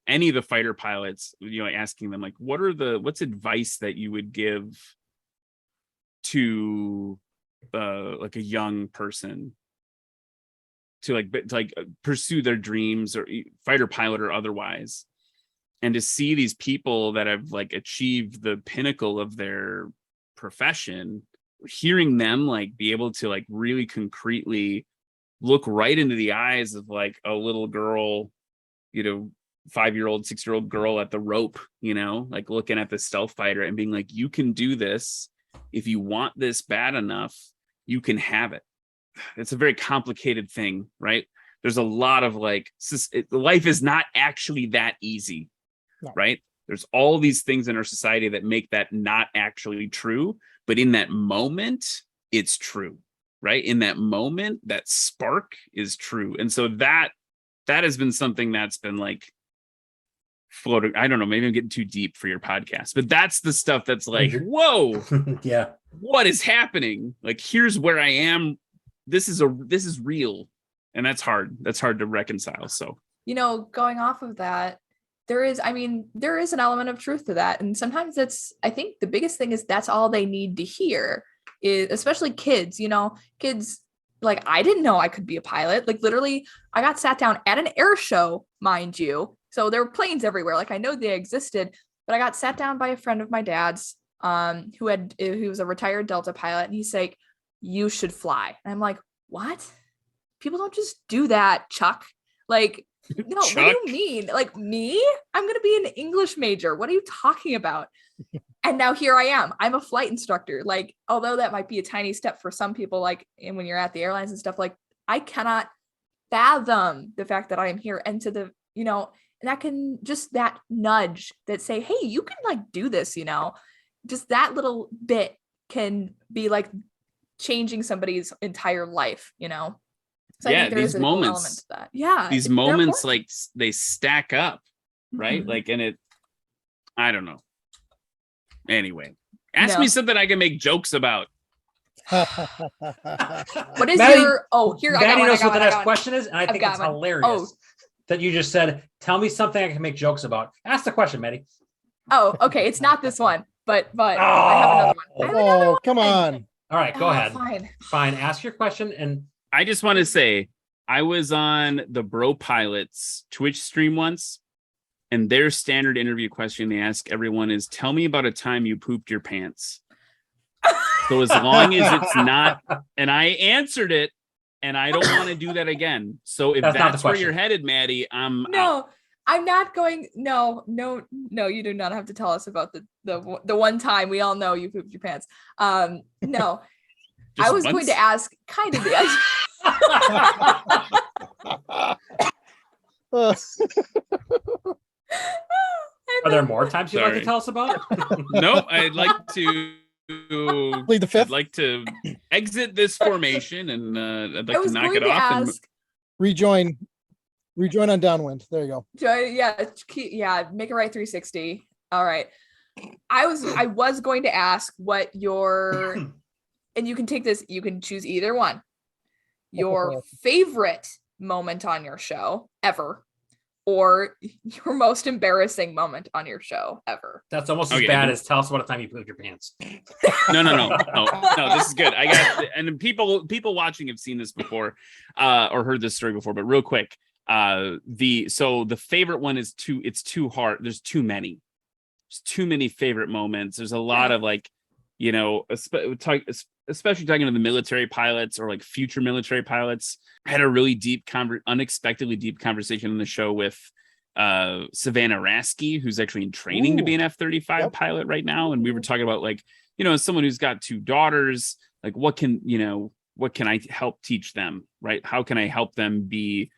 any of the fighter pilots, asking them like what's advice that you would give to like a young person to pursue their dreams, or fighter pilot or otherwise, and to see these people that have like achieved the pinnacle of their profession, hearing them like be able to like really concretely look right into the eyes of like a little girl, 5-year-old, 6-year-old girl at the rope, like looking at the stealth fighter and being like, you can do this. If you want this bad enough, you can have it. It's a very complicated thing, right? There's a lot of like, life is not actually that easy, right? There's all these things in our society that make that not actually true. But in that moment, it's true, right? In that moment, that spark is true. And so that that has been something that's been like floating. I don't know, maybe I'm getting too deep for your podcast, but that's the stuff that's like, whoa, Yeah. what is happening? Like, here's where I am. This is real. And that's hard. That's hard to reconcile. So, Going off of that, there is an element of truth to that. And sometimes I think the biggest thing is that's all they need to hear, is especially kids, kids, like, I didn't know I could be a pilot. Like, literally, I got sat down at an air show, mind you. So there were planes everywhere. Like, I know they existed, but I got sat down by a friend of my dad's, who was a retired Delta pilot. And he's like, you should fly. And I'm like, what? People don't just do that, Chuck. Like, no, Chuck? what do you mean? Like, me? I'm going to be an English major. What are you talking about? And now here I am. I'm a flight instructor. Like, although that might be a tiny step for some people, like, and when you're at the airlines and stuff, like, I cannot fathom the fact that I am here. And and that can just that nudge that say, hey, you can like do this, just that little bit can be like changing somebody's entire life, So I think there is a cool element to that. Yeah. These moments, like, they stack up, right? Mhm. Like, and I don't know. Anyway, ask me something I can make jokes about. What is Maddie, here? Maddie knows what the next question is, and I think it's one. hilarious that you just said, tell me something I can make jokes about. Ask the question, Maddie. Oh, okay. It's not this one, but I have another one. Come on. All right, go ahead. Fine. Ask your question. And I just want to say, I was on the Bro Pilots Twitch stream once, and their standard interview question they ask everyone is, tell me about a time you pooped your pants. So as long as it's not, and I answered it, and I don't want to do that again. So if that's where you're headed, Maddie, I'm out. I'm not going. No, you do not have to tell us about the one time we all know you pooped your pants. No, I was going to ask kind of the. Are there more times you'd like to tell us about? No, I'd like to plead the fifth. I'd like to exit this formation, and I'd like to knock it off and rejoin on downwind. There you go. Yeah, make a right 360. All right. I was going to ask what your, and you can take this, you can choose either one. Your favorite moment on your show ever, or your most embarrassing moment on your show ever. That's almost as bad as tell us about a time you pooped your pants. No. This is good. I got, and people watching have seen this before, or heard this story before. But real quick, the favorite one is it's too hard. There's too many. There's too many favorite moments. There's a lot of like, especially talking to the military pilots or like future military pilots. I had a really deep, unexpectedly deep conversation on the show with Savannah Rasky, who's actually in training to be an F-35 pilot right now. And we were talking about like, as someone who's got 2 daughters, like what can I help teach them, right? How can I help them be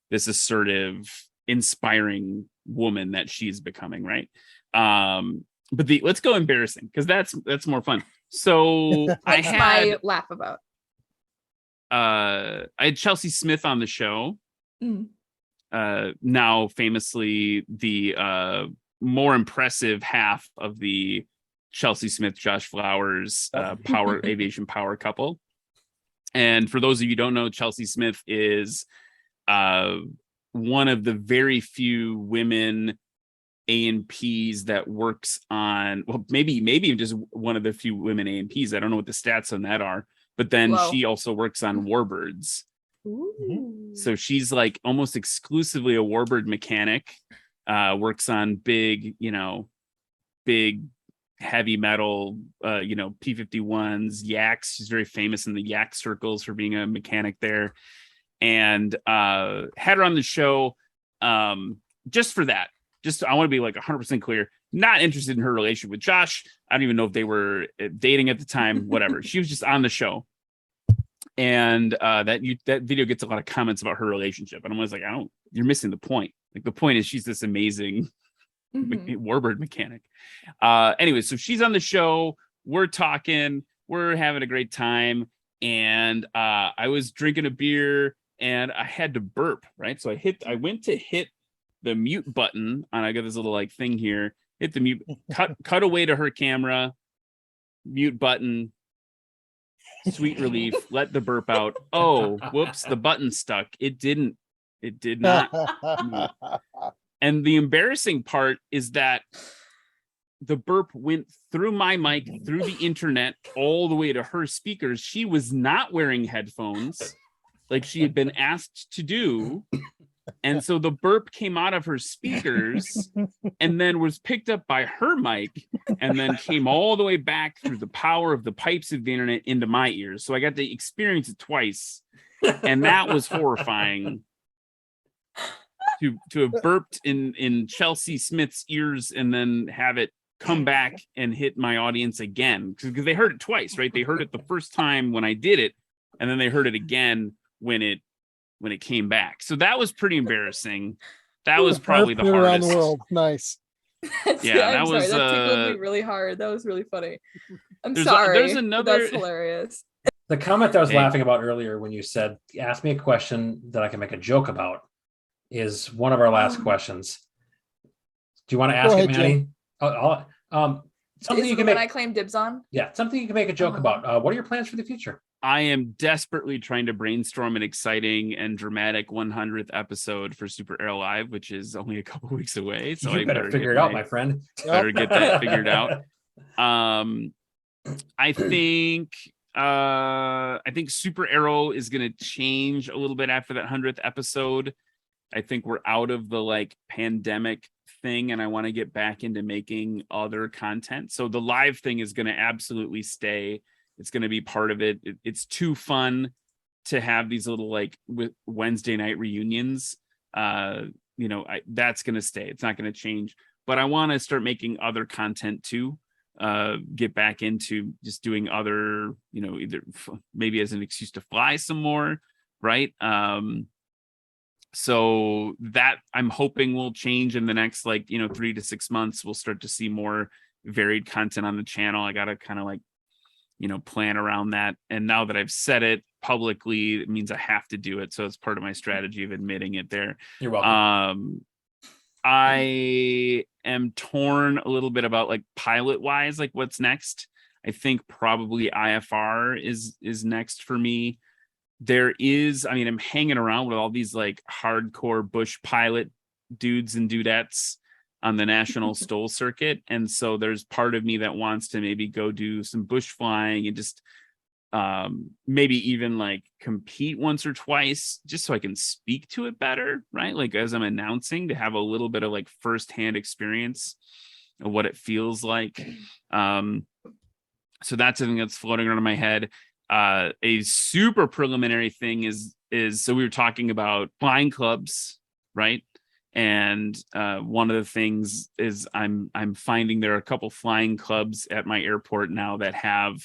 this assertive, inspiring woman that she's becoming, right? But let's go embarrassing, because that's more fun. So I laugh about. I had Chelsea Smith on the show. Now famously the more impressive half of the Chelsea Smith, Josh Flowers aviation power couple. And for those of you who don't know, Chelsea Smith is one of the very few women A&Ps that works on, well, maybe just one of the few women A&Ps. I don't know what the stats on that are, but then she also works on warbirds. Ooh. So she's like almost exclusively a warbird mechanic, works on big heavy metal, P-51s, yaks. She's very famous in the yak circles for being a mechanic there. And had her on the show just for that. I want to be like 100% clear. Not interested in her relationship with Josh. I don't even know if they were dating at the time, whatever. She was just on the show. And that video gets a lot of comments about her relationship. And I'm always like, you're missing the point. Like, the point is she's this amazing warbird mechanic. Anyway, so she's on the show. We're talking. We're having a great time. And I was drinking a beer and I had to burp, right? So I went to hit the mute button, and I got this little like thing here, hit the mute, cut away to her camera, mute button, sweet relief, let the burp out. Oh, whoops, the button stuck. It did not mute. And the embarrassing part is that the burp went through my mic, through the internet, all the way to her speakers. She was not wearing headphones like she had been asked to do. And so the burp came out of her speakers and then was picked up by her mic and then came all the way back through the power of the pipes of the internet into my ears. So I got to experience it twice. And that was horrifying. To have burped in Chelsea Smith's ears and then have it come back and hit my audience again, because they heard it twice, right? They heard it the first time when I did it, and then they heard it again when it came back. So that was pretty embarrassing. That was probably the hardest. Around the world. Nice. Yeah, that was that tickled me really hard. That was really funny. There's That's hilarious. The comment I was laughing about earlier when you said, ask me a question that I can make a joke about, is one of our last questions. Do you want to ask it, Maddie? Something you can make. I claim dibs on. Yeah, something you can make a joke about. What are your plans for the future? I am desperately trying to brainstorm an exciting and dramatic 100th episode for SuperAero Live, which is only a couple weeks away. So you better figure it out, my friend. Better get that figured out. I think SuperAero is going to change a little bit after that 100th episode. I think we're out of the like pandemic thing, and I want to get back into making other content. So the live thing is going to absolutely stay. It's going to be part of it. It's too fun to have these little like Wednesday night reunions. That's going to stay. It's not going to change. But I want to start making other content too. Get back into just doing other, either maybe as an excuse to fly some more, right? So that I'm hoping will change in the next 3 to 6 months. We'll start to see more varied content on the channel. I got to kind of plan around that. And now that I've said it publicly, it means I have to do it. So it's part of my strategy of admitting it there. You're welcome. I am torn a little bit about pilot wise, what's next. I think probably IFR is next for me. I'm hanging around with all these hardcore bush pilot dudes and dudettes on the national STOL circuit. And so there's part of me that wants to maybe go do some bush flying and just maybe even compete once or twice just so I can speak to it better, right? As I'm announcing, to have a little bit of firsthand experience of what it feels like. So that's something that's floating around in my head. A super preliminary thing is so we were talking about flying clubs, right? And one of the things is I'm finding there are a couple flying clubs at my airport now that have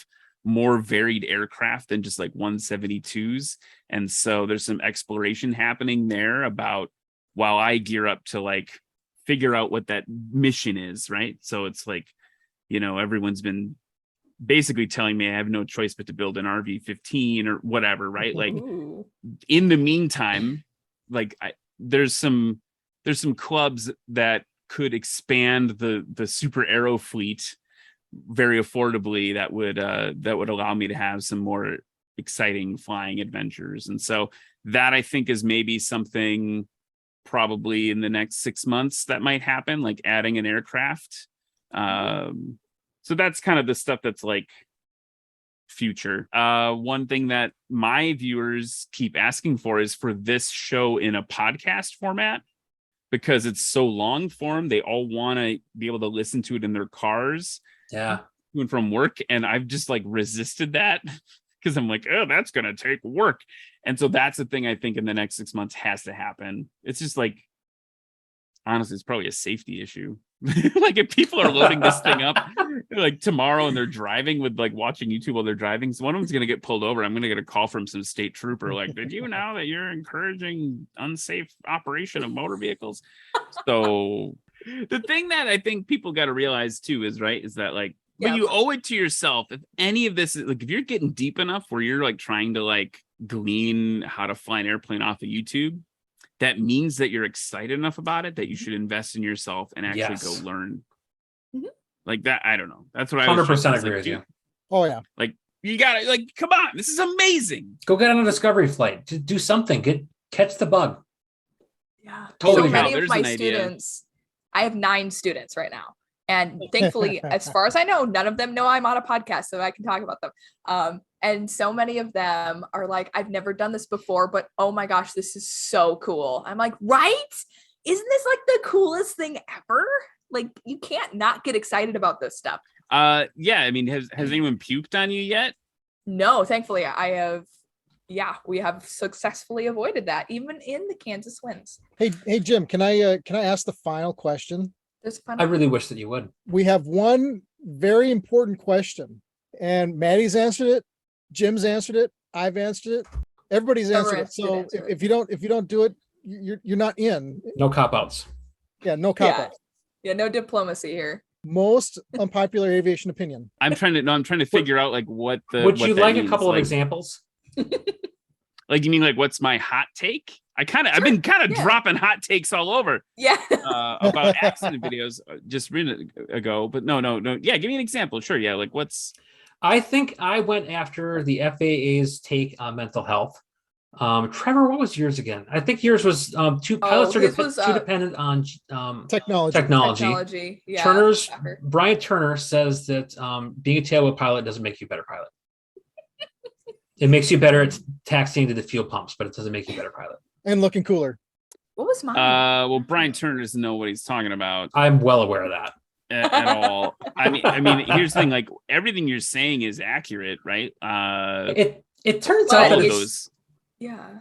more varied aircraft than just 172s. And so there's some exploration happening there about while I gear up to figure out what that mission is, right? So it's everyone's been basically telling me I have no choice but to build an RV-15 or whatever, right? In the meantime, there's some clubs that could expand the SuperAero fleet very affordably that would allow me to have some more exciting flying adventures. And so that I think is maybe something probably in the next 6 months that might happen, adding an aircraft. So that's kind of the stuff that's future. One thing that my viewers keep asking for is for this show in a podcast format, because it's so long form. They all want to be able to listen to it in their cars. Yeah. To and from work. And I've just resisted that because I'm oh, that's going to take work. And so that's the thing I think in the next 6 months has to happen. It's just honestly, it's probably a safety issue. If people are loading this thing up tomorrow and they're driving with watching YouTube while they're driving, so one of them's going to get pulled over. I'm going to get a call from some state trooper did you know that you're encouraging unsafe operation of motor vehicles? So the thing that I think people got to realize too is that but you owe it to yourself. If any of this is if you're getting deep enough where you're trying to glean how to fly an airplane off of YouTube, that means that you're excited enough about it that you should invest in yourself and actually go learn. Like that. I don't know. That's what I was 100% like, agree with you. Oh yeah. Like you gotta like, come on, this is amazing. Go get on a discovery flight. Do something. Catch the bug. Yeah. Totally So many There's of my an idea. students, I have 9 students right now. And thankfully, as far as I know, none of them know I'm on a podcast, so I can talk about them. And so many of them are like, I've never done this before, but oh my gosh, this is so cool. I'm like, right? Isn't this like the coolest thing ever? Like, you can't not get excited about this stuff. Yeah. I mean, has anyone puked on you yet? No, thankfully I have. Yeah, we have successfully avoided that, even in the Kansas winds. Hey Jim, can I ask the final question? There's fun. I really wish that you would. We have one very important question, and Maddie's answered it, Jim's answered it, I've answered it, everybody's answered it. So if you don't do it, you're not in. No cop outs. Yeah, no cop outs. Yeah, no diplomacy here. Most unpopular aviation opinion. I'm trying to figure out like what the. Would what you that like means. a couple of Like, exampple? Like, you mean like what's my hot take? I've been kind of dropping hot takes all over. Yeah. About accident videos just a minute ago, but no. Yeah, give me an example. Sure. Yeah, like what's. I think I went after the FAA's take on mental health. Trevor, what was yours again? I think yours was pilots are too dependent on technology. Yeah. Brian Turner says that being a tailwheel pilot doesn't make you a better pilot. It makes you better at taxiing to the fuel pumps, but it doesn't make you a better pilot. And looking cooler. What was mine? Well, Brian Turner doesn't know what he's talking about. I'm well aware of that. At all. I mean, here's the thing, like everything you're saying is accurate, right? It turns out that those. Yeah.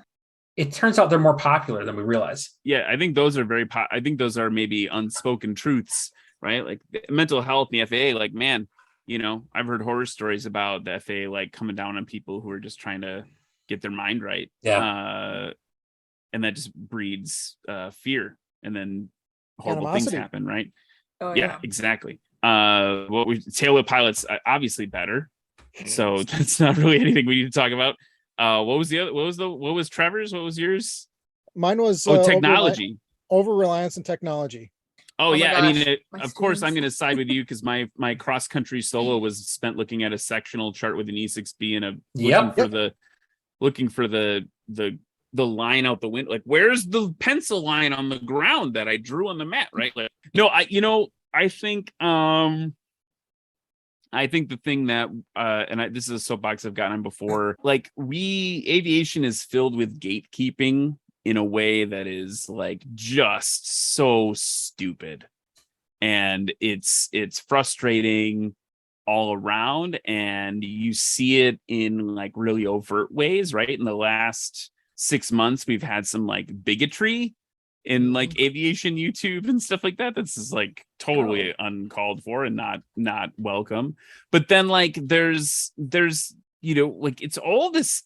It turns out they're more popular than we realize. Yeah, I think those are I think those are maybe unspoken truths, right? Like mental health and the FAA, like, man, you know, I've heard horror stories about the FAA like coming down on people who are just trying to get their mind right. Yeah. And that just breeds fear, and then horrible things happen, right? Oh, yeah, exactly. Tailwheel pilots obviously better. So that's not really anything we need to talk about. What was the other? What was Trevor's? What was yours? Mine was technology. Over reliance on technology. Oh yeah, gosh. I mean, of course, I'm going to side with you because my cross country solo was spent looking at a sectional chart with an E6B and looking for the line out the window. Like, where's the pencil line on the ground that I drew on the map? Right? Like, no, I think the thing that this is a soapbox I've gotten on before, like aviation is filled with gatekeeping in a way that is like just so stupid, and it's frustrating all around, and you see it in like really overt ways, right? In the last 6 months we've had some like bigotry in like aviation YouTube and stuff like that. This is like totally uncalled for and not welcome. But then like there's like it's all this.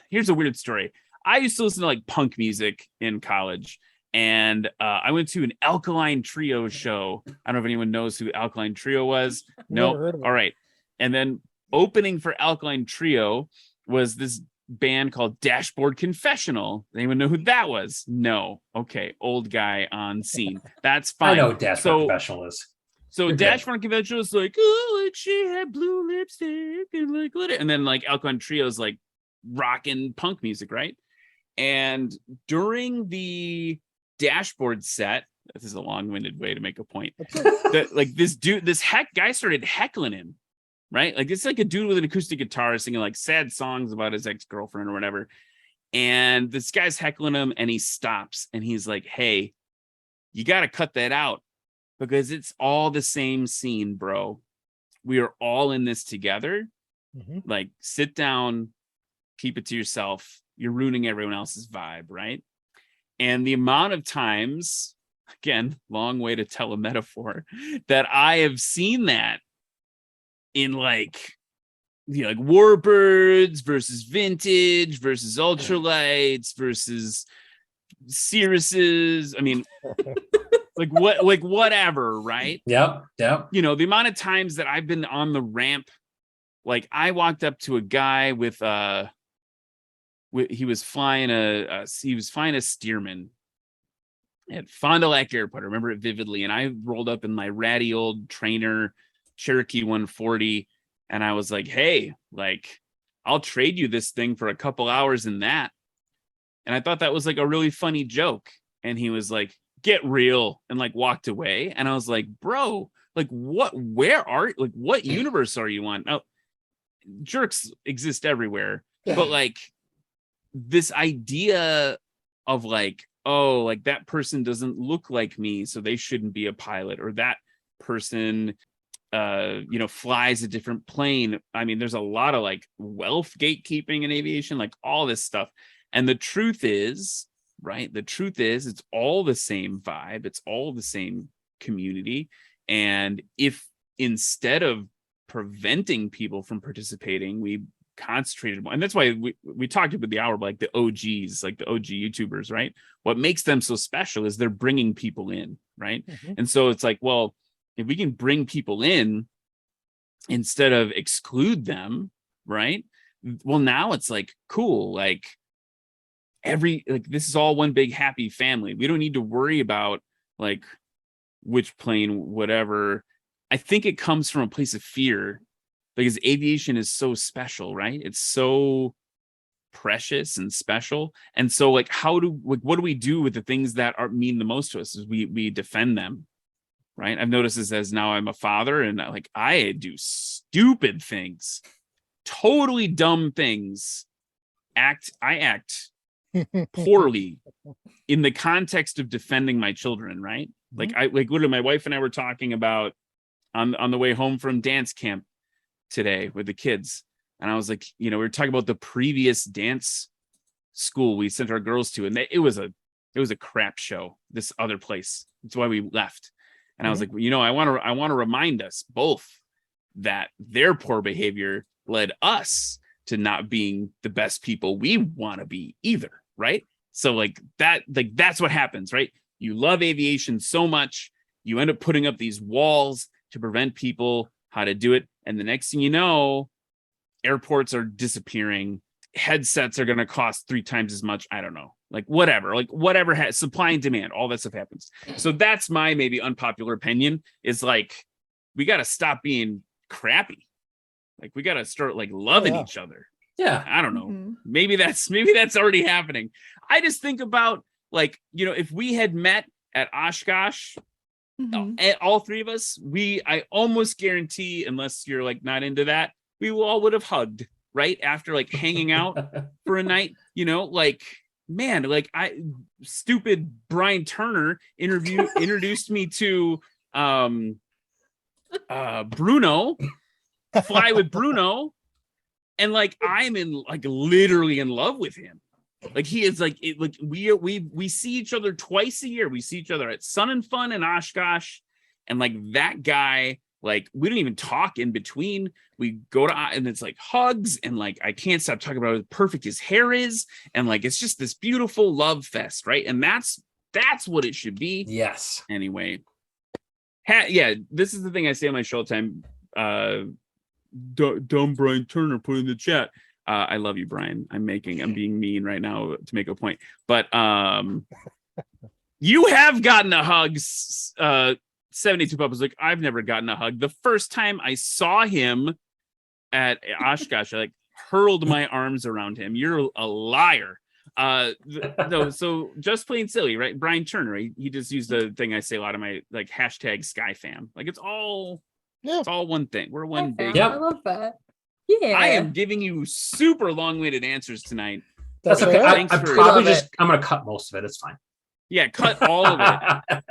Here's a weird story. I used to listen to like punk music in college, and I went to an Alkaline Trio show. I don't know if anyone knows who Alkaline Trio was. No. All right. And then opening for Alkaline Trio was this band called Dashboard Confessional. Anyone know who that was? No. Okay. Old guy on scene. That's fine. I know who Dashboard Confessional is. So Dashboard Confessional is like, oh, like she had blue lipstick and like glitter. And then like Alkaline Trio's like rocking punk music, right? And during the Dashboard set, this is a long-winded way to make a point. That like this guy started heckling him. Right? Like it's like a dude with an acoustic guitar singing like sad songs about his ex-girlfriend or whatever. And this guy's heckling him, and he stops and he's like, hey, you got to cut that out because it's all the same scene, bro. We are all in this together. Mm-hmm. Like, sit down, keep it to yourself. You're ruining everyone else's vibe, right? And the amount of times, again, long way to tell a metaphor, that I have seen that in like, like Warbirds versus Vintage versus Ultralights versus Cirruses. I mean, like whatever, right? Yep. The amount of times that I've been on the ramp, like I walked up to a guy with he was flying a Stearman at Fond du Lac Airport. I remember it vividly. And I rolled up in my ratty old trainer Cherokee 140, and I was like, hey, like, I'll trade you this thing for a couple hours in that. And I thought that was like a really funny joke. And he was like, get real, and like walked away. And I was like, bro, like what universe are you on? Now, jerks exist everywhere, but like this idea of like, oh, like that person doesn't look like me, so they shouldn't be a pilot, or that person flies a different plane. I mean, there's a lot of like wealth gatekeeping in aviation, like all this stuff. And the truth is, it's all the same vibe, it's all the same community. And if instead of preventing people from participating, we concentrated more, and that's why we talked about the hour, like the OGs, like the OG YouTubers, right? What makes them so special is they're bringing people in, right? And so it's like, well, if we can bring people in instead of exclude them, right? Well, now it's like, cool, like this is all one big happy family. We don't need to worry about like which plane, whatever. I think it comes from a place of fear, because aviation is so special, right? It's so precious and special. And so like, what do we do with the things that mean the most to us? Is we defend them, right? I've noticed this as now I'm a father, and like I do stupid things, totally dumb things. I act poorly in the context of defending my children, right? Like literally my wife and I were talking about on the way home from dance camp today with the kids, and I was like, we were talking about the previous dance school we sent our girls to, and it was a crap show, this other place. That's why we left. And I was like, I want to remind us both that their poor behavior led us to not being the best people we want to be either, right? So like that's what happens, right? You love aviation so much, you end up putting up these walls to prevent people how to do it. And the next thing you know, airports are disappearing. Headsets are going to cost 3 times as much. I don't know, like whatever has supply and demand, all that stuff happens. So that's my maybe unpopular opinion, is like, we got to stop being crappy. Like we got to start like loving each other. Yeah. I don't know. Maybe that's already happening. I just think about like, if we had met at Oshkosh, all 3 of us, I almost guarantee, unless you're like not into that, we all would have hugged right after like hanging out for a night, like, man, like stupid Brian Turner introduced me to Bruno, Fly with Bruno, and like I'm literally in love with him. Like he is like we see each other twice a year. We see each other at Sun and Fun in Oshkosh, and like that guy, like we don't even talk in between. We go to and it's like hugs, and like I can't stop talking about how perfect his hair is, and like it's just this beautiful love fest, right? And that's what it should be. Yes. Anyway, this is the thing I say on my show time. Dumb Brian Turner put in the chat. I love you, Brian. I'm being mean right now to make a point, but you have gotten a hug. 72 Pup was like, I've never gotten a hug. The first time I saw him at Oshkosh, I like hurled my arms around him. You're a liar. No, so just plain silly, right? Brian Turner, he just used the thing I say a lot of my like hashtag SkyFam. Like it's all one thing. We're one big. I love that. Yeah. I am giving you super long-winded answers tonight. That's okay. I'm going to cut most of it. It's fine. Yeah, cut all of it.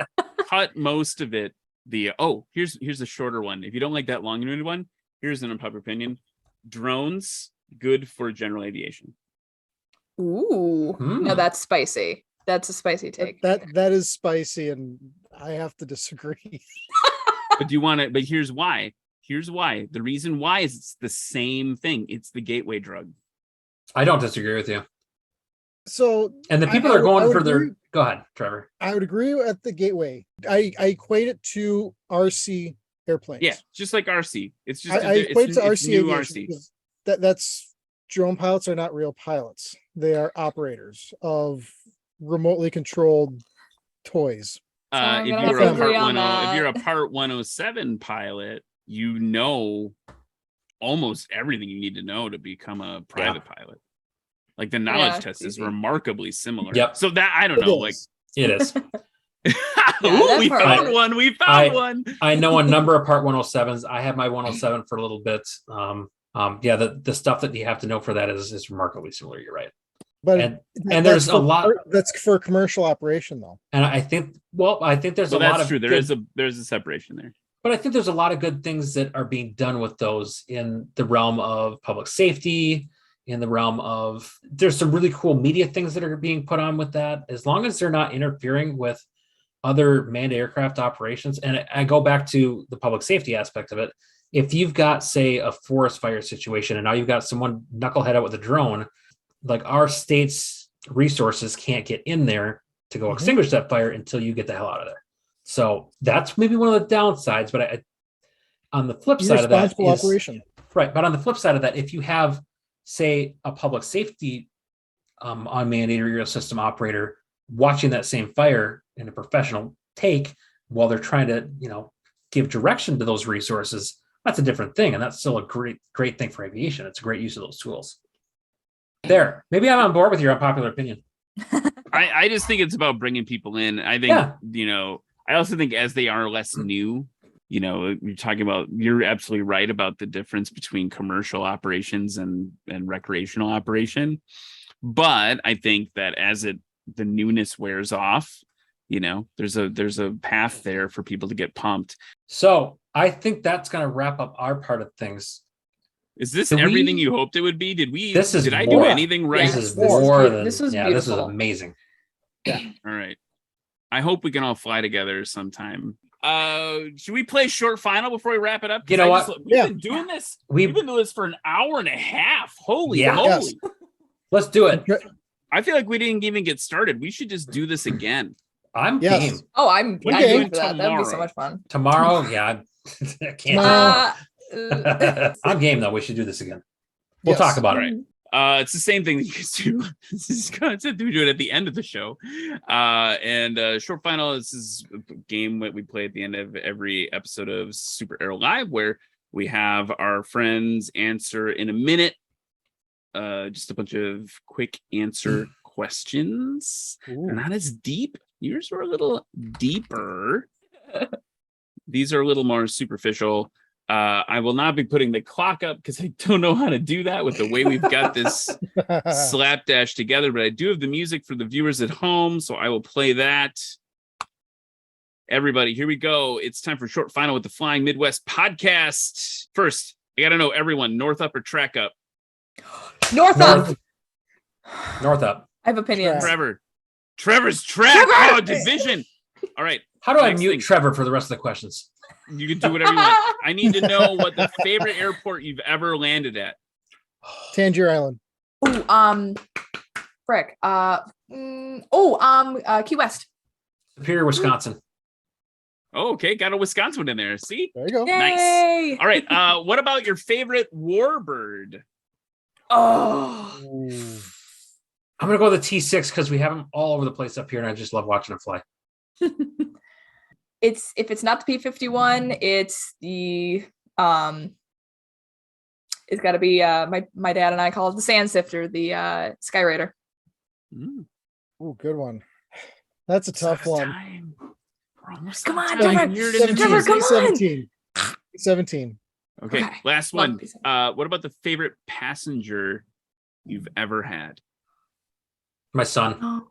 Cut most of it. Here's a shorter one. If you don't like that long-winded one, here's an unpopular opinion. Drones, good for general aviation. Ooh. No, that's spicy. That's a spicy take. That is spicy, and I have to disagree. But here's why. The reason why is it's the same thing. It's the gateway drug. I don't disagree with you. So, and the people are going for their. Go ahead, Trevor. I would agree at the gateway. I equate it to RC airplanes. Yeah, just like RC. It's just I equate it to RC new aviation. RC. That's drone pilots are not real pilots. They are operators of remotely controlled toys. So I'm If gonna you're have a to agree part on 10, if that. you're a part 107 pilot, you know almost everything you need to know to become a private pilot. Like the knowledge Yeah, test it's is easy. remarkably similar. Yep. So that I don't know, like It is. ooh, that we part found is- one. We found one. I know a number of Part 107s. I had my 107 for a little bit. Yeah, the stuff that you have to know for that is remarkably similar. You're right. But And that's there's a for- lot. That's for commercial operation, though. And I think there's Well, a lot that's of true. good, There's a separation there. but I think there's a lot of good things that are being done with those in the realm of public safety, in the realm of there's some really cool media things that are being put on with that, as long as they're not interfering with other manned aircraft operations. And I go back to the public safety aspect of it. If you've got, say, a forest fire situation, and now you've got someone knucklehead out with a drone, like our state's resources can't get in there to go extinguish that fire until you get the hell out of there. So that's maybe one of the downsides. But on the flip side of that Irresponsible is operation. right. But on the flip side of that, if you have, say, a public safety unmanned aerial system operator watching that same fire in a professional take while they're trying to, give direction to those resources, that's a different thing. And that's still a great thing for aviation. It's a great use of those tools. There, maybe I'm on board with your unpopular opinion. I just think it's about bringing people in. I think, I also think as they are less new, you're talking about, you're absolutely right about the difference between commercial operations and recreational operation. But I think that as the newness wears off, there's a path there for people to get pumped. So I think that's going to wrap up our part of things. Is this everything you hoped it would be? Did I do anything right? This is more than this was this is beautiful. amazing. Yeah. All right. I hope we can all fly together sometime. Should we play short final before we wrap it up? You know what? We've been doing this. We've been doing this for an hour and a half. Holy moly. Yes. Let's do it. I feel like we didn't even get started. We should just do this again. I'm Yes. game. Oh, I'm What are game you doing for that. That'd be so tomorrow? much fun. Tomorrow, yeah, I can't. I'm game though. We should do this again. We'll talk about it. It's the same thing that you guys do. This is concept. We do it at the end of the show. And short final, this is a game that we play at the end of every episode of SuperAero Live, where we have our friends answer in a minute. Just a bunch of quick answer questions. They're not as deep. Yours were a little deeper. These are a little more superficial. I will not be putting the clock up because I don't know how to do that with the way we've got this slapdash together, but I do have the music for the viewers at home, so I will play that. Everybody, here we go. It's time for short final with the Flying Midwest podcast. First, I got to know everyone, north up or track up? North up. North up. I have opinions. Trevor's track. Trevor! Oh, division. All right. How do I Next mute thing. Trevor for the rest of the questions? You can do whatever you want. I need to know what the favorite airport you've ever landed at. Tangier Island. Ooh, frick. Key West. Superior, Wisconsin. Oh, okay. Got a Wisconsin one in there. See? There you go. Yay! All right. What about your favorite warbird? Oh, I'm gonna go with the T6 because we have them all over the place up here, and I just love watching them fly. if it's not the P-51, it's the it's got to be my dad and I call it the Sand Sifter, the Skyraider. Oh, good one. That's a tough one. Come on, Trevor. Trevor, come on. 17. Okay, Okay. last Love one. P-7. What about the favorite passenger you've ever had? My son, Oh.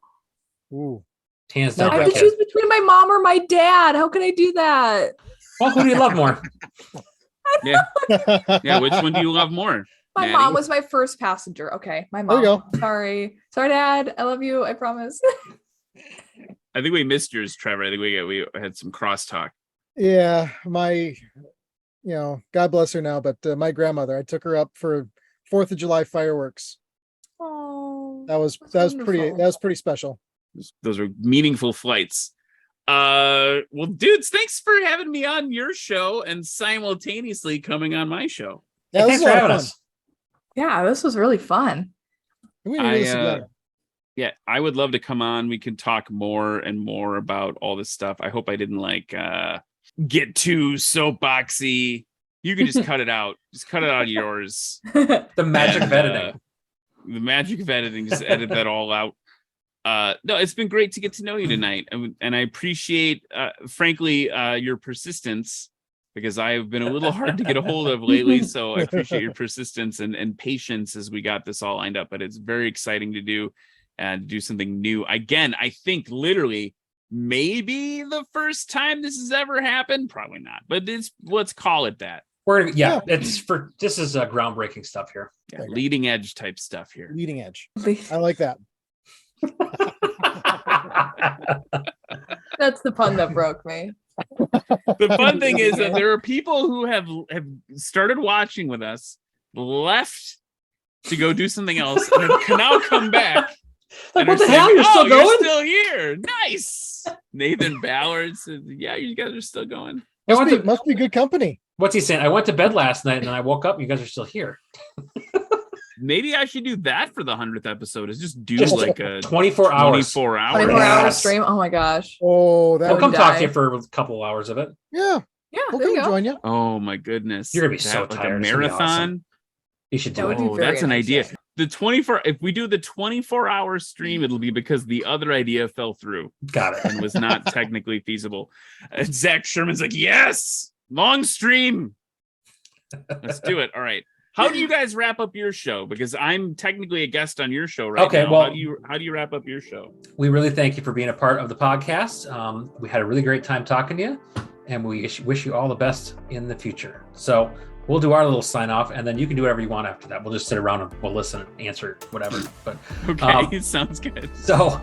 Ooh. hands My down. I have my to kid. choose between my mom or my dad. How can I do that? Well, who do you love more? Yeah, which one do you love more? My Maddie? mom was my first passenger. Okay, my There mom. you go. Sorry, Dad. I love you. I promise. I think we missed yours, Trevor. I think we had some crosstalk. Yeah, God bless her now, but my grandmother, I took her up for 4th of July fireworks. Oh, That was pretty special. Those are meaningful flights. Well, dudes, thanks for having me on your show and simultaneously coming on my show. Yeah, Thanks this for was a lot having of fun. us. Yeah, this was really fun. We need to do this together. Yeah, I would love to come on. We can talk more and more about all this stuff. I hope I didn't get too soapboxy. You can just cut it out. Just cut it out of yours. The magic of editing. The magic of editing. Just edit that all out. No, it's been great to get to know you tonight. And I appreciate, frankly, your persistence, because I've been a little hard to get a hold of lately. So I appreciate your persistence and patience as we got this all lined up. But it's very exciting to do and do something new. Again, I think literally maybe the first time this has ever happened. Probably not, but let's call it that. This is groundbreaking stuff here. Yeah, leading edge type stuff here. Leading edge. I like that. That's the pun that broke me. The fun thing is that there are people who have started watching with us, left to go do something else, and can now come back. What the hell? You're still going? You're still here. Nice. Nathan Ballard says, "Yeah, you guys are still going." Must be good company. What's he saying? I went to bed last night and then I woke up and you guys are still here. Maybe I should do that for the 100th episode. Is just like a 24 hours. 24 hours. 24 hour stream. Oh my gosh. Oh, I'll come talk to you for a couple of hours of it. Yeah. Yeah. We'll there you come go. join you. Oh my goodness. You're gonna be so like tired. A marathon. Awesome. You should do it. Oh, that's an idea. If we do the 24-hour stream, it'll be because the other idea fell through. Got it. And was not technically feasible. And Zach Sherman's like, yes, long stream. Let's do it. All right. How do you guys wrap up your show? Because I'm technically a guest on your show now. Well, how do you wrap up your show? We really thank you for being a part of the podcast. We had a really great time talking to you, and we wish you all the best in the future. So we'll do our little sign off, and then you can do whatever you want after that. We'll just sit around and we'll listen, answer, whatever. But okay, sounds good. So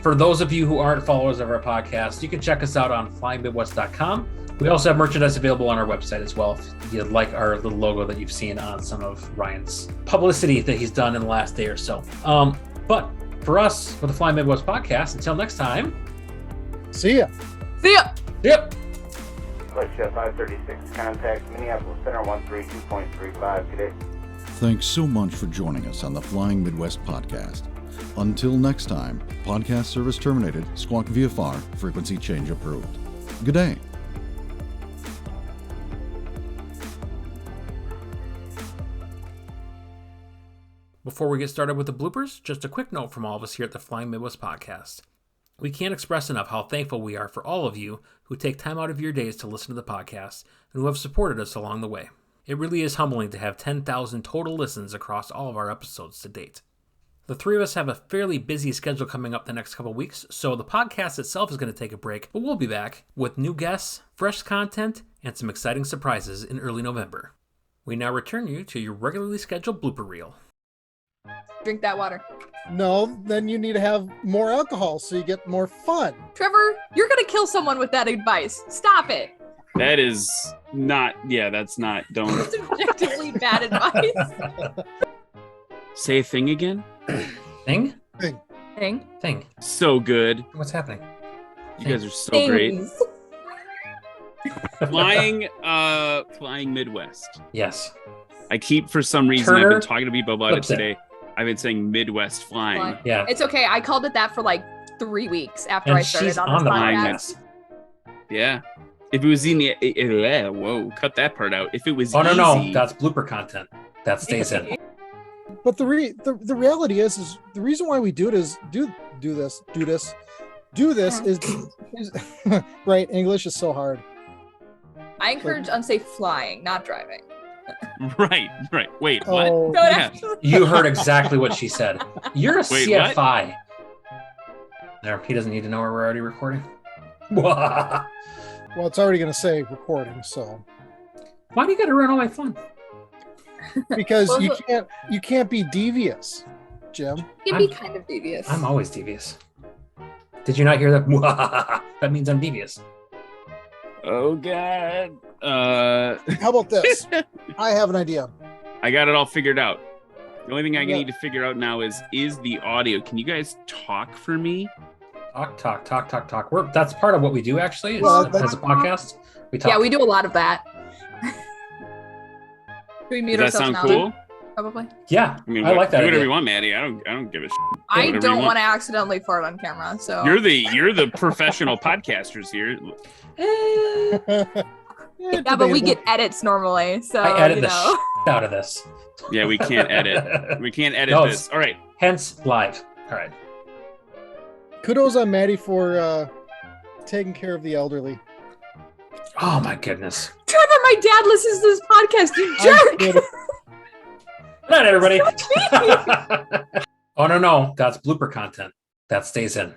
for those of you who aren't followers of our podcast, you can check us out on flyingmidwest.com. We also have merchandise available on our website as well, if you like our little logo that you've seen on some of Ryan's publicity that he's done in the last day or so. But for us, for the Flying Midwest podcast, until next time. See ya. See ya. Yep. Flight Chef 536, contact Minneapolis Center 132.35. Good day. Thanks so much for joining us on the Flying Midwest podcast. Until next time, podcast service terminated, squawk VFR, frequency change approved. Good day. Before we get started with the bloopers, just a quick note from all of us here at the Flying Midwest podcast. We can't express enough how thankful we are for all of you who take time out of your days to listen to the podcast and who have supported us along the way. It really is humbling to have 10,000 total listens across all of our episodes to date. The three of us have a fairly busy schedule coming up the next couple weeks, so the podcast itself is going to take a break, but we'll be back with new guests, fresh content, and some exciting surprises in early November. We now return you to your regularly scheduled blooper reel. Drink that water. No, then you need to have more alcohol so you get more fun. Trevor, you're going to kill someone with that advice. Stop it. That is not, that's not, don't. It's objectively bad advice. Say a thing again. Thing? Thing. So good. What's happening? You guys are so great. Flying Midwest. Yes. I keep, for some reason, I've been talking to people about it today. I've been saying Midwest flying. Yeah. It's okay. I called it that for like 3 weeks after I started on this podcast. Yeah. If it was in the whoa, cut that part out. If it was no, that's blooper content. That stays in. But the reality is the reason why we do it is do this is right. English is so hard. I encourage unsafe flying, not driving. Right. Wait, what? Oh. Yeah. You heard exactly what she said. You're a CFI. What? There, he doesn't need to know we're already recording. Well, it's already going to say recording, so. Why do you got to ruin all my fun? Because you can't be devious, Jim. You can be kind of devious. I'm always devious. Did you not hear that? That means I'm devious. Oh God. How about this? I have an idea. I got it all figured out. The only thing I need to figure out now is the audio. Can you guys talk for me? Talk. That's part of what we do, actually, as a podcast. We talk. Yeah, we do a lot of that. Do we mute Does that ourselves sound now? cool? probably. Yeah, I mean, I like that do whatever idea. you want, Maddie. I don't give a shit. I Whatever you don't want. want to accidentally fart on camera, so You're the professional podcasters here. yeah, but we get edits normally, so I edit you the know. out of this. Yeah, we can't edit. We can't edit No, this. All right. Hence live. All right. Kudos on Maddie for taking care of the elderly. Oh my goodness. Trevor, my dad listens to this podcast, you I jerk. get it. Good night, everybody. Oh no, that's blooper content. That stays in.